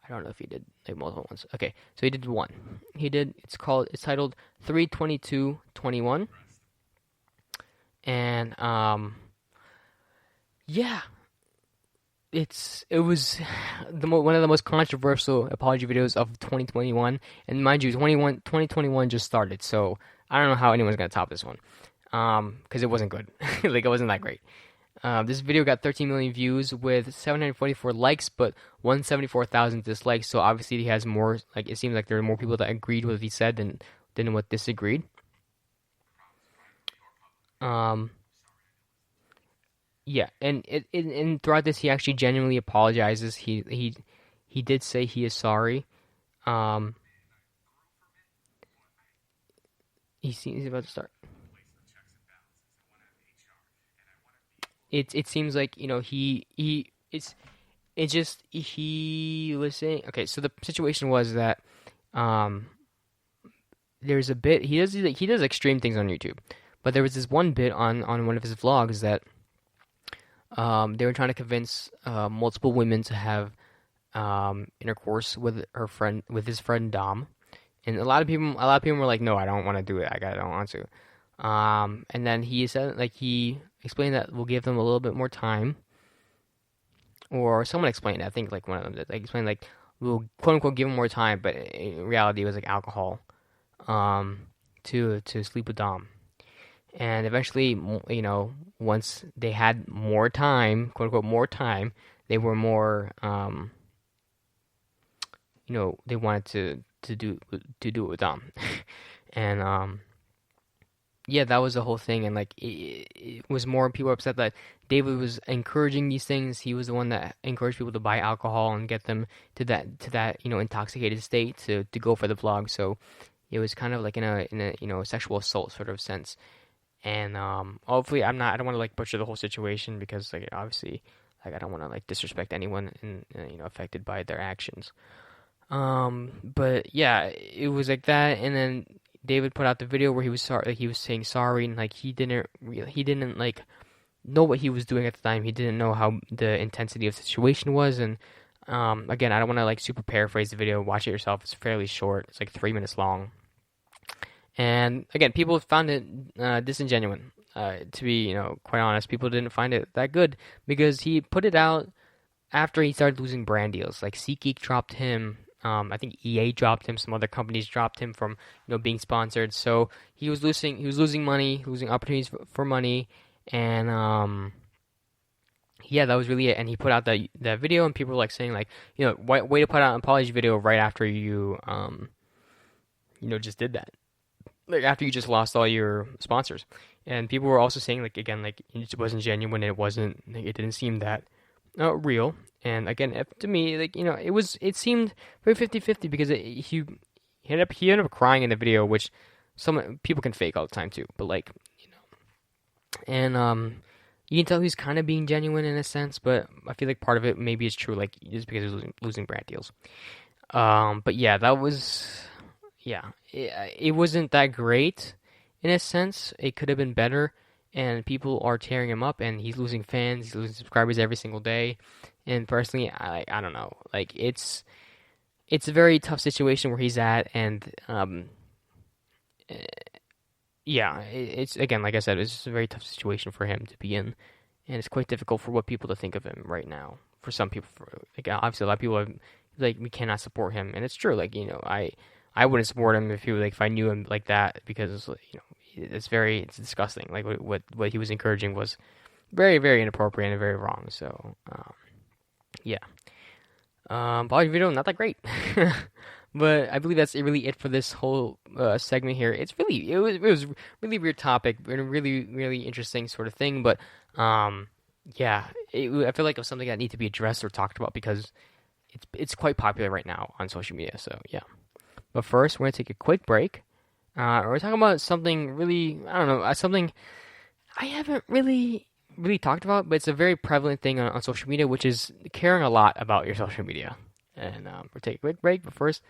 I don't know if he did like multiple ones. Okay, so he did one. It's titled 3/22/21. And yeah. It was one of the most controversial apology videos of 2021, and mind you, 2021 just started, so I don't know how anyone's gonna top this one, because it wasn't good, like it wasn't that great. This video got 13 million views with 744 likes, but 174,000 dislikes. So obviously he has more. Like it seems like there are more people that agreed with what he said than what disagreed. Yeah, and throughout this, he actually genuinely apologizes. He did say he is sorry. He's about to start. It seems like he was saying, okay. So the situation was that there's a bit he does extreme things on YouTube, but there was this one bit on one of his vlogs that. They were trying to convince multiple women to have intercourse with his friend Dom, and a lot of people were like, "No, I don't want to do it. I don't want to." And then he said, like, he explained that we'll give them a little bit more time, or someone explained it. I think like one of them did. Like explained like we'll quote unquote give them more time, but in reality it was like alcohol, to sleep with Dom. And eventually, once they had more time, quote unquote, more time, they were more, they wanted to do it with Dom, and yeah, that was the whole thing, and like it was more people were upset that David was encouraging these things. He was the one that encouraged people to buy alcohol and get them to that intoxicated state to go for the vlog. So it was kind of like in a sexual assault sort of sense. And hopefully I don't want to like butcher the whole situation because like obviously like I don't want to like disrespect anyone affected by their actions. But yeah, it was like that, and then David put out the video where he was sorry, like he was saying sorry, and like he didn't like know what he was doing at the time. He didn't know how the intensity of the situation was, and again, I don't want to like super paraphrase the video. Watch it yourself. It's fairly short. It's like 3 minutes long. And again, people found it disingenuous. To be, quite honest, people didn't find it that good because he put it out after he started losing brand deals. Like SeatGeek dropped him. I think EA dropped him. Some other companies dropped him from being sponsored. So he was losing money, losing opportunities for money, and yeah, that was really it. And he put out that video, and people were like saying like, way to put out an apology video right after you just did that. Like after you just lost all your sponsors, and people were also saying like again like it wasn't genuine, it didn't seem that real. And again, to me, like it seemed very 50-50 because he ended up crying in the video, which some people can fake all the time too. But like and you can tell he's kind of being genuine in a sense, but I feel like part of it maybe is true, like just because he's losing brand deals. But yeah, that was. Yeah, it wasn't that great in a sense. It could have been better, and people are tearing him up, and he's losing fans, he's losing subscribers every single day. And personally, I don't know. Like it's a very tough situation where he's at, and yeah, it's again like I said, it's just a very tough situation for him to be in, and it's quite difficult for what people to think of him right now. For some people, obviously a lot of people are like we cannot support him, and it's true. Like I wouldn't support him if I knew him like that because it's disgusting. Like what he was encouraging was very, very inappropriate and very wrong. So yeah, Bobby video not that great, but I believe that's really it for this whole segment here. It was really weird topic and a really, really interesting sort of thing. But yeah, I feel like it was something that needed to be addressed or talked about because it's quite popular right now on social media. So yeah. But first, we're going to take a quick break. We're talking about something really, I don't know, something I haven't really talked about, but it's a very prevalent thing on social media, which is caring a lot about your social media. And we'll take a quick break, but first,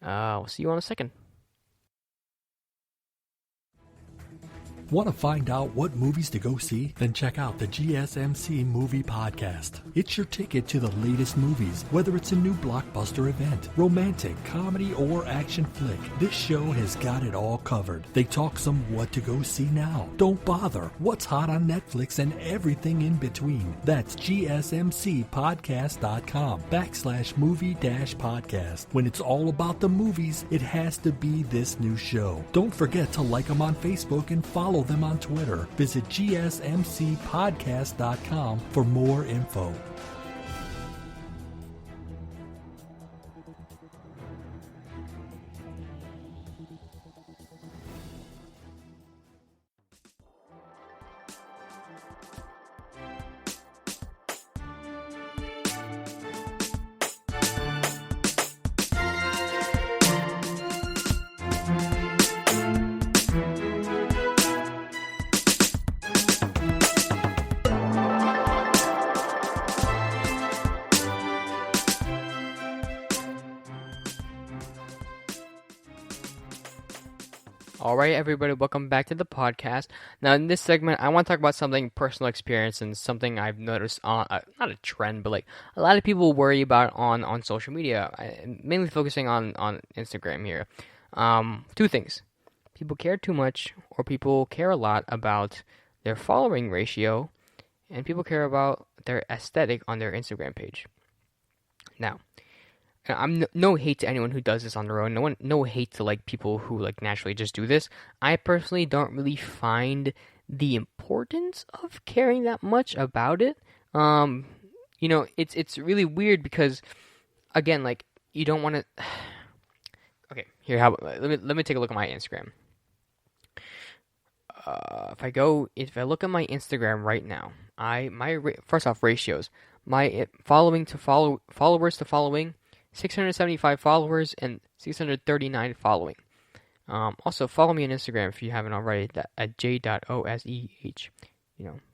we'll see you in a second. Want to find out what movies to go see? Then check out the GSMC Movie Podcast. It's your ticket to the latest movies, whether it's a new blockbuster event, romantic, comedy, or action flick. This show has got it all covered. They talk some what to go see now, don't bother, what's hot on Netflix, and everything in between. That's gsmcpodcast.com/movie-podcast. When it's all about the movies, it has to be this new show. Don't forget to like them on Facebook and follow them on Twitter. Visit gsmcpodcast.com for more info. Alright, everybody, welcome back to the podcast. Now, in this segment, I want to talk about something personal experience and something I've noticed on, not a trend, but like a lot of people worry about on social media, mainly focusing on Instagram here. Two things. People care too much, or people care a lot about their following ratio, and people care about their aesthetic on their Instagram page. Now, I'm no hate to anyone who does this on their own. No hate to like people who like naturally just do this. I personally don't really find the importance of caring that much about it. It's really weird because, again, like you don't want to. Okay, here let me take a look at my Instagram. if I look at my Instagram right now, first off ratios, my followers to following, 675 followers and 639 following. Also follow me on Instagram if you haven't already at j.oseh.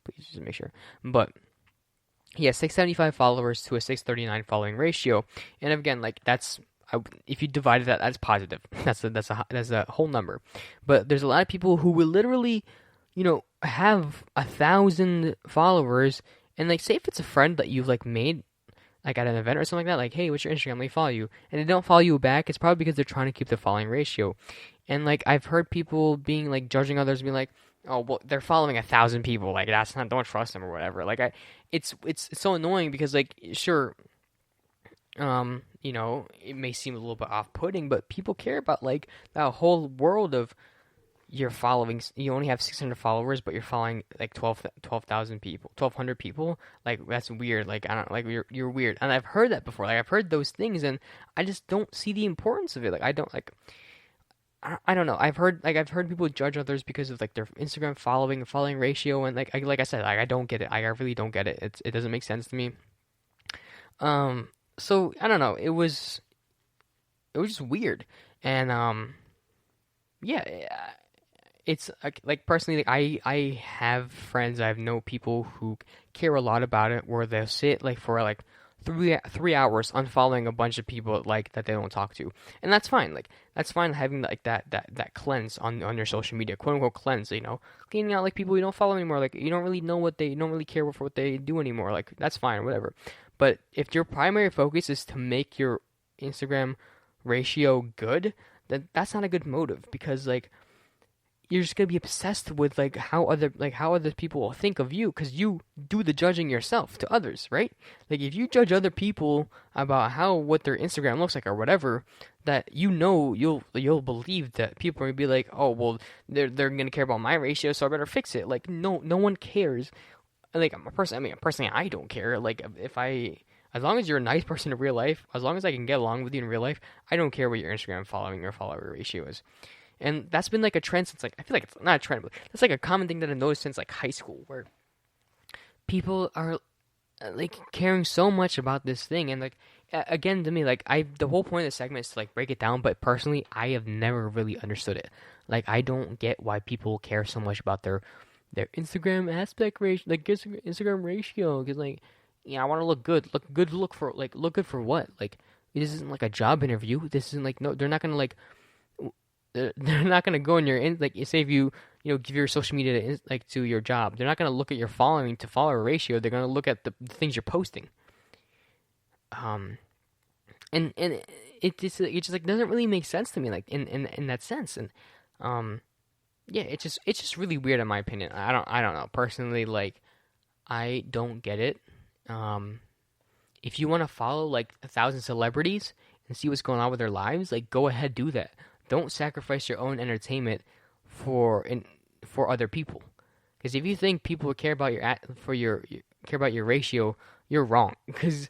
Please just make sure. But yeah, 675 followers to a 639 following ratio, and again, like if you divided that, that's positive. That's a whole number. But there's a lot of people who will literally, have 1,000 followers, and like say if it's a friend that you've like made, like at an event or something like that, like hey, what's your Instagram? Let me follow you, and they don't follow you back. It's probably because they're trying to keep the following ratio, and like I've heard people being like judging others, being like, oh well, they're following 1,000 people, like that's not, don't trust them or whatever. Like it's so annoying because like sure. It may seem a little bit off-putting, but people care about like that whole world of you're following. You only have 600 followers, but you're following like 12,000 people, 1,200 people. Like that's weird. Like I don't like you're weird, and I've heard that before. Like I've heard those things, and I just don't see the importance of it. Like I don't like. I don't know. I've heard people judge others because of like their Instagram following ratio, and like I said, like I don't get it. I really don't get it. It doesn't make sense to me. So I don't know. It was just weird, and yeah, it's like personally, like, I have friends. I know people who care a lot about it, where they'll sit like for like 3 hours unfollowing a bunch of people like that they don't talk to, and that's fine. Like that's fine having like that cleanse on your social media, quote unquote cleanse. Cleaning out like people you don't follow anymore. Like you don't really know you don't really care for what they do anymore. Like that's fine, whatever. But if your primary focus is to make your Instagram ratio good, then that's not a good motive, because like you're just gonna be obsessed with like how other people will think of you, because you do the judging yourself to others, right? Like if you judge other people about what their Instagram looks like or whatever, that you'll believe that people are gonna be like, oh well, they're gonna care about my ratio, so I better fix it. Like no one cares. Like personally, I don't care. Like as long as you're a nice person in real life, as long as I can get along with you in real life, I don't care what your Instagram following or follower ratio is. And that's been like a trend since like, I feel like it's not a trend, but that's like a common thing that I've noticed since like high school, where people are like caring so much about this thing. And like again, to me, like the whole point of this segment is to like break it down, but personally, I have never really understood it. Like I don't get why people care so much about their Instagram aspect ratio, like Instagram ratio, because like, I want to look good. Look good for what? Like this isn't like a job interview. This isn't like, no, they're not gonna like, they're not gonna go in your like, say if you give your social media to your job, they're not gonna look at your following to follower ratio. They're gonna look at the things you're posting. And it just like doesn't really make sense to me, like in that sense. And yeah, it's just really weird in my opinion. I don't know. Personally, like I don't get it. If you want to follow like 1,000 celebrities and see what's going on with their lives, like go ahead, do that. Don't sacrifice your own entertainment for other people. Because if you think people would care about your ratio, you're wrong. Because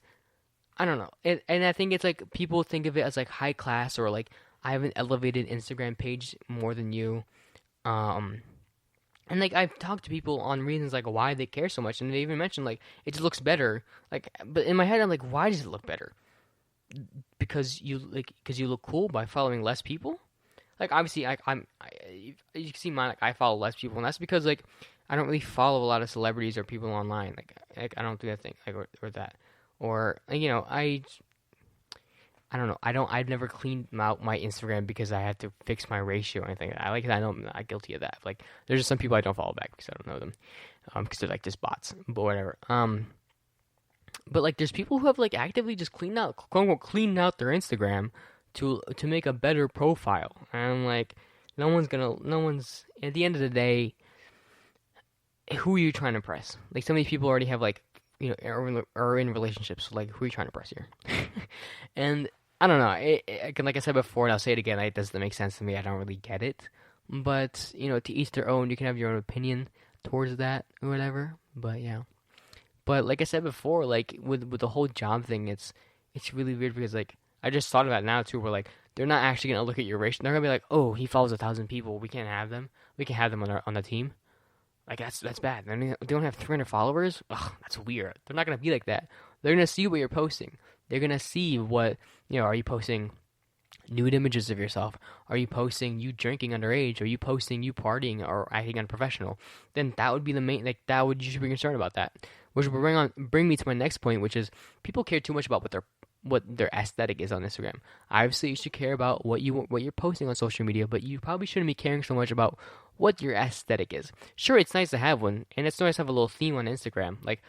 I don't know, and I think it's like people think of it as like high class, or like I have an elevated Instagram page more than you. And like I've talked to people on reasons like why they care so much, and they even mentioned like it just looks better. Like, but in my head I'm like, why does it look better? Because you look cool by following less people. Like obviously, you can see mine. Like I follow less people, and that's because like I don't really follow a lot of celebrities or people online. Like I don't do that thing or that, or I don't know. I've never cleaned out my Instagram because I had to fix my ratio or anything. I know I'm not guilty of that. Like, there's just some people I don't follow back because I don't know them, because they're like just bots, but whatever. But like, there's people who have like actively just cleaned out, quote unquote, cleaned out their Instagram to make a better profile. And I'm like, no one's at the end of the day, who are you trying to impress? Like, so many people already have like, are in relationships. So like, who are you trying to impress here? And I don't know. Like I said before, and I'll say it again, it doesn't make sense to me. I don't really get it. But, to each their own. You can have your own opinion towards that or whatever. But, yeah. But, like I said before, like, with the whole job thing, it's really weird because, like, I just thought of that now, too, where, like, they're not actually going to look at your ratio. They're going to be like, oh, he follows 1,000 people. We can't have them. we can have them on the team. Like that's bad. I mean, they don't have 300 followers. Ugh, that's weird. They're not gonna be like that. They're gonna see what you're posting. They're gonna see what are you posting nude images of yourself? Are you posting you drinking underage? Are you posting you partying or acting unprofessional? Then that would be the main, like, you should be concerned about that. Which will bring me to my next point, which is people care too much about what their aesthetic is on Instagram. Obviously, you should care about what you're posting on social media, but you probably shouldn't be caring so much about what your aesthetic is. Sure, it's nice to have one, and it's nice to have a little theme on Instagram. Like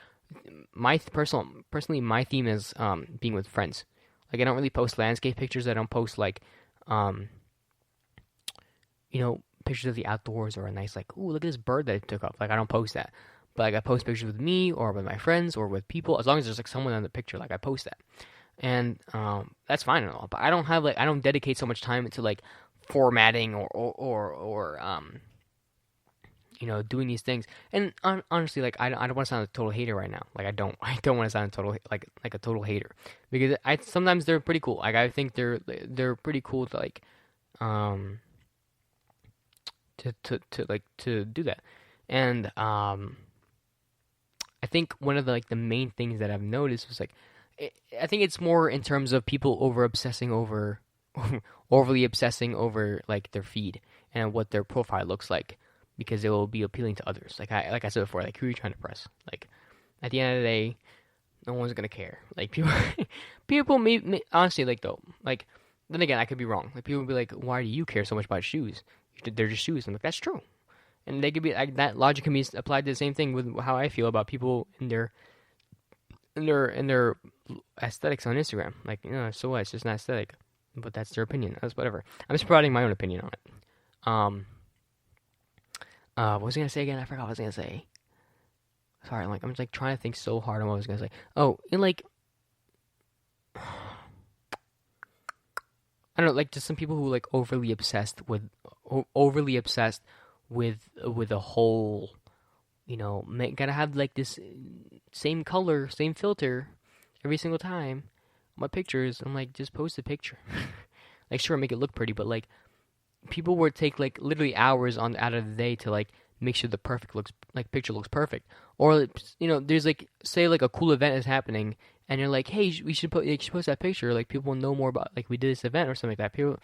personally, my theme is being with friends. Like, I don't really post landscape pictures. I don't post like, pictures of the outdoors or a nice, like, ooh, look at this bird that I took off. Like, I don't post that. But like, I post pictures with me or with my friends or with people. As long as there's like someone in the picture, like, I post that, and that's fine and all. But I don't dedicate so much time to like formatting or doing these things. And honestly, like, I don't want to sound a total hater right now. Like, I don't want to sound a total hater, because sometimes they're pretty cool. Like, I think they're pretty cool to like to do that. And I think one of the main things that I've noticed was like, I think it's more in terms of people overly obsessing over like their feed and what their profile looks like, because it will be appealing to others. Like I said before, like, who are you trying to impress? Like, at the end of the day, no one's gonna care. Like, people may honestly, like, though, like, then again, I could be wrong. Like, people will be like, why do you care so much about shoes? They're just shoes. I'm like, that's true. And they could be like, that logic can be applied to the same thing with how I feel about people in their aesthetics on Instagram. Like, so what? It's just not aesthetic, but that's their opinion. That's whatever. I'm just providing my own opinion on it. What was I gonna say again? I forgot what I was gonna say. Sorry, I'm just like trying to think so hard on what I was gonna say. Oh, and like, I don't know, like, just some people who like overly obsessed with a whole, gotta have like this same color, same filter every single time on my pictures. I'm like, just post a picture. Like, sure, make it look pretty, but like, people would take like literally hours out of the day to like make sure the picture looks perfect. Or there's like, say like a cool event is happening, and you're like, hey, you should post that picture. Like, people will know more about, like, we did this event or something like that. People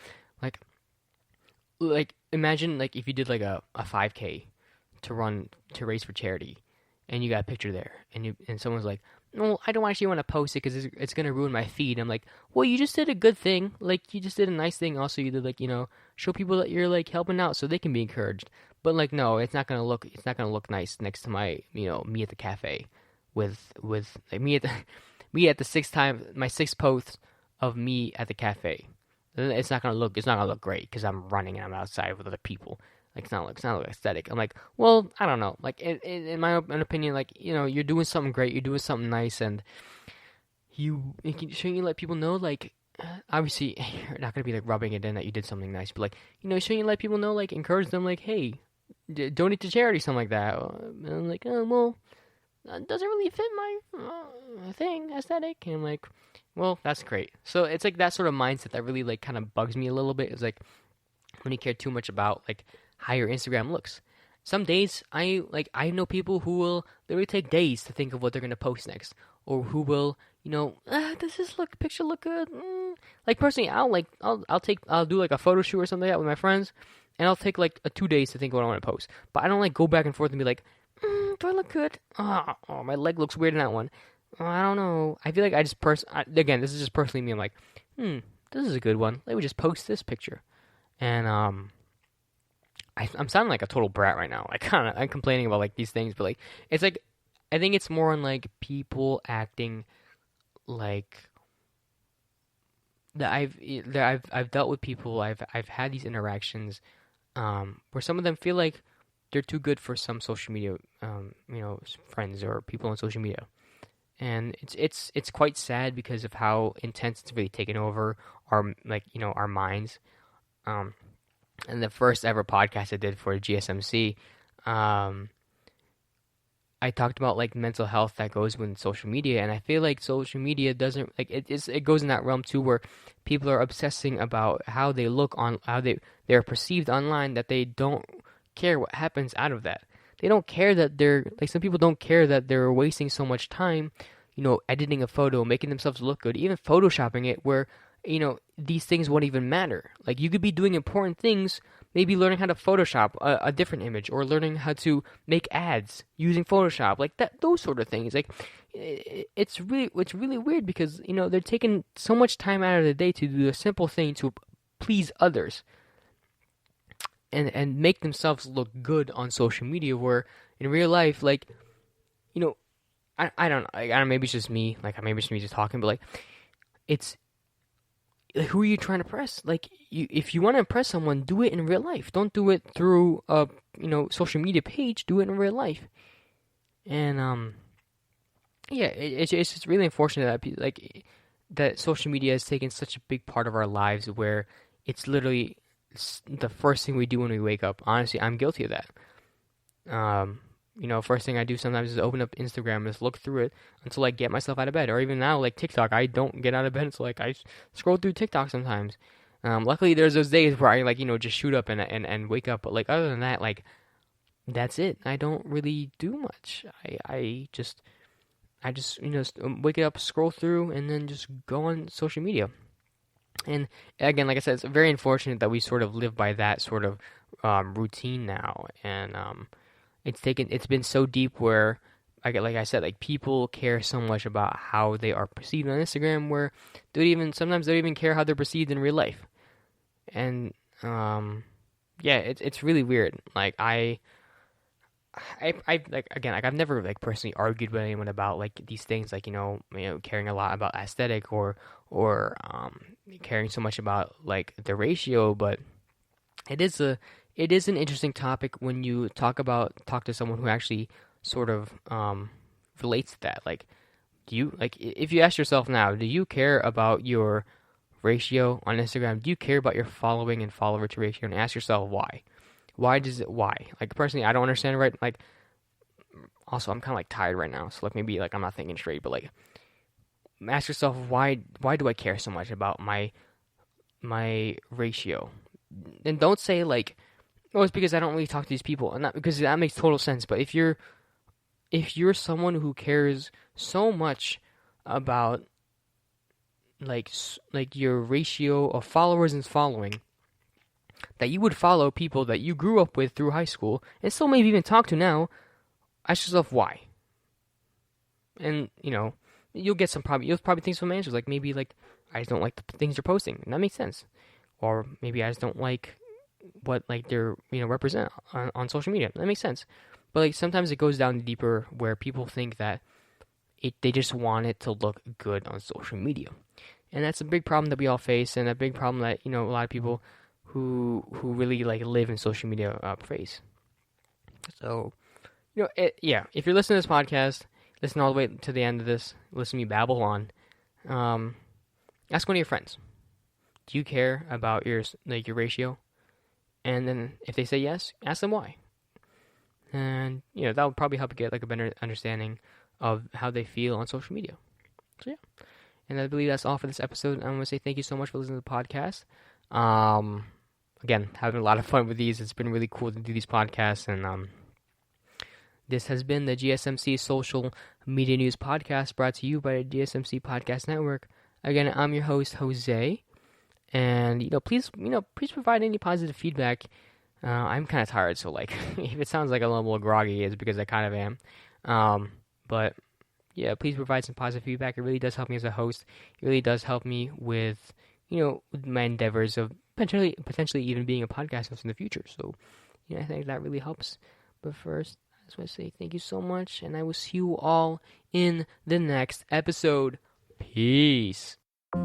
like imagine like if you did like a 5K to raise for charity, and you got a picture there, and someone's like, no, I don't actually want to post it because it's gonna ruin my feed. I'm like, well, you just did a good thing. Like, you just did a nice thing. Also, you did like, show people that you're like helping out so they can be encouraged. But like, no, it's not gonna look nice next to my me at the cafe with like me at the my sixth post of me at the cafe. It's not gonna look great because I'm running and I'm outside with other people. Like, it's not look aesthetic. I'm like, well, I don't know. Like, in my own opinion, like, you're doing something great, you're doing something nice, and shouldn't you let people know, like, obviously, you're not gonna be like rubbing it in that you did something nice, but like, shouldn't you let people know, like, encourage them, like, hey, donate to charity, something like that. And I'm like, oh, well, that doesn't really fit my thing, aesthetic. And I'm like, well, that's great. So it's like that sort of mindset that really like kind of bugs me a little bit. It's like, when you care too much about like how your Instagram looks. Some days I know people who will literally take days to think of what they're gonna post next, or who will, does this picture look good? Like, personally, I'll do like a photo shoot or something like that with my friends, and I'll take like 2 days to think what I want to post. But I don't like go back and forth and be like, do I look good? Oh, my leg looks weird in that one. I don't know. I feel like again, this is just personally me. I'm like, this is a good one. Let me just post this picture. And I'm sounding like a total brat right now. I'm complaining about like these things, but like, it's like, I think it's more on like people acting like that. I've dealt with people. I've had these interactions where some of them feel like they're too good for some social media, friends or people on social media, and it's quite sad because of how intense it's really taken over our our minds. And the first ever podcast I did for GSMC, I talked about like mental health that goes with social media, and I feel like social media doesn't like it goes in that realm too, where people are obsessing about how they look on how they're perceived online, that they don't care what happens out of that. They don't care that some people don't care that they're wasting so much time, editing a photo, making themselves look good, even photoshopping it where, these things won't even matter. Like, you could be doing important things, maybe learning how to Photoshop a different image, or learning how to make ads using Photoshop, like that, those sort of things. Like, it's really weird because, they're taking so much time out of the day to do a simple thing to please others. And make themselves look good on social media, where in real life, like, I don't know, maybe it's just me, like, maybe it's just me just talking, but, like, it's, who are you trying to impress? Like, if you want to impress someone, do it in real life. Don't do it through a, social media page. Do it in real life. And, yeah, it's just really unfortunate that, that social media has taken such a big part of our lives, where it's literally the first thing we do when we wake up. Honestly, I'm guilty of that. First thing I do sometimes is open up Instagram and just look through it until I get myself out of bed. Or even now, like TikTok, I don't get out of bed until I scroll through TikTok sometimes. Luckily, there's those days where I just shoot up and wake up. But other than that, that's it. I don't really do much. I just wake up, scroll through, and then just go on social media. And again, like I said, it's very unfortunate that we sort of live by that sort of routine now, and it's been so deep where, like I said, people care so much about how they are perceived on Instagram, where sometimes they don't even care how they're perceived in real life, and it's really weird. I've never personally argued with anyone about these things, caring a lot about aesthetic or caring so much about the ratio, but it is an interesting topic when you talk to someone who actually sort of relates to that. If you ask yourself now, do you care about your ratio on Instagram? Do you care about your following and follower to ratio? And ask yourself why. Why? Personally, I don't understand it, right? Also, I'm kind of tired right now, so maybe I'm not thinking straight, but ask yourself, why do I care so much about my ratio? And don't say it's because I don't really talk to these people, and not because that makes total sense. But if you're someone who cares so much about your ratio of followers and following, that you would follow people that you grew up with through high school and still maybe even talk to now, ask yourself why. And you'll probably think some answers, maybe I just don't like the things you're posting, and that makes sense. Or maybe I just don't like what they're represent on social media. That makes sense. But sometimes it goes down deeper, where people think that they just want it to look good on social media, and that's a big problem that we all face, and a big problem that a lot of people who really live in social media face. So if you're listening to this podcast, listen all the way to the end of this, listen to me babble on. Ask one of your friends, do you care about your ratio? And then if they say yes, ask them why. And that will probably help you get a better understanding of how they feel on social media. So yeah, and I believe that's all for this episode. I'm gonna say thank you so much for listening to the podcast. Again, having a lot of fun with these. It's been really cool to do these podcasts, and this has been the GSMC Social Media News Podcast, brought to you by the GSMC Podcast Network. Again, I'm your host, Jose, and please provide any positive feedback. I'm kind of tired, so if it sounds like a little groggy, it's because I kind of am. But yeah, please provide some positive feedback. It really does help me as a host. It really does help me with my endeavors of potentially even being a podcast host in the future. So I think that really helps. But first, I just want to say thank you so much, and I will see you all in the next episode. Peace.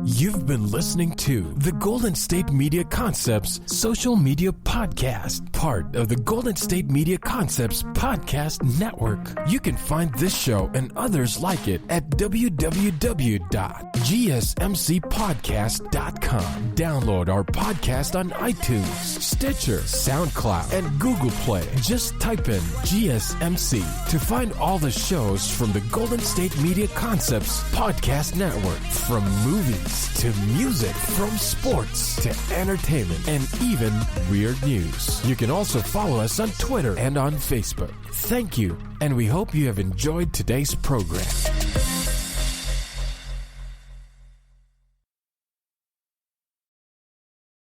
You've been listening to the Golden State Media Concepts Social Media Podcast, part of the Golden State Media Concepts Podcast Network. You can find this show and others like it at www.gsmcpodcast.com. Download our podcast on iTunes, Stitcher, SoundCloud, and Google Play. Just type in GSMC to find all the shows from the Golden State Media Concepts Podcast Network, from movies movies to music, from sports to entertainment, and even weird news. You can also follow us on Twitter and on Facebook. Thank you, and we hope you have enjoyed today's program.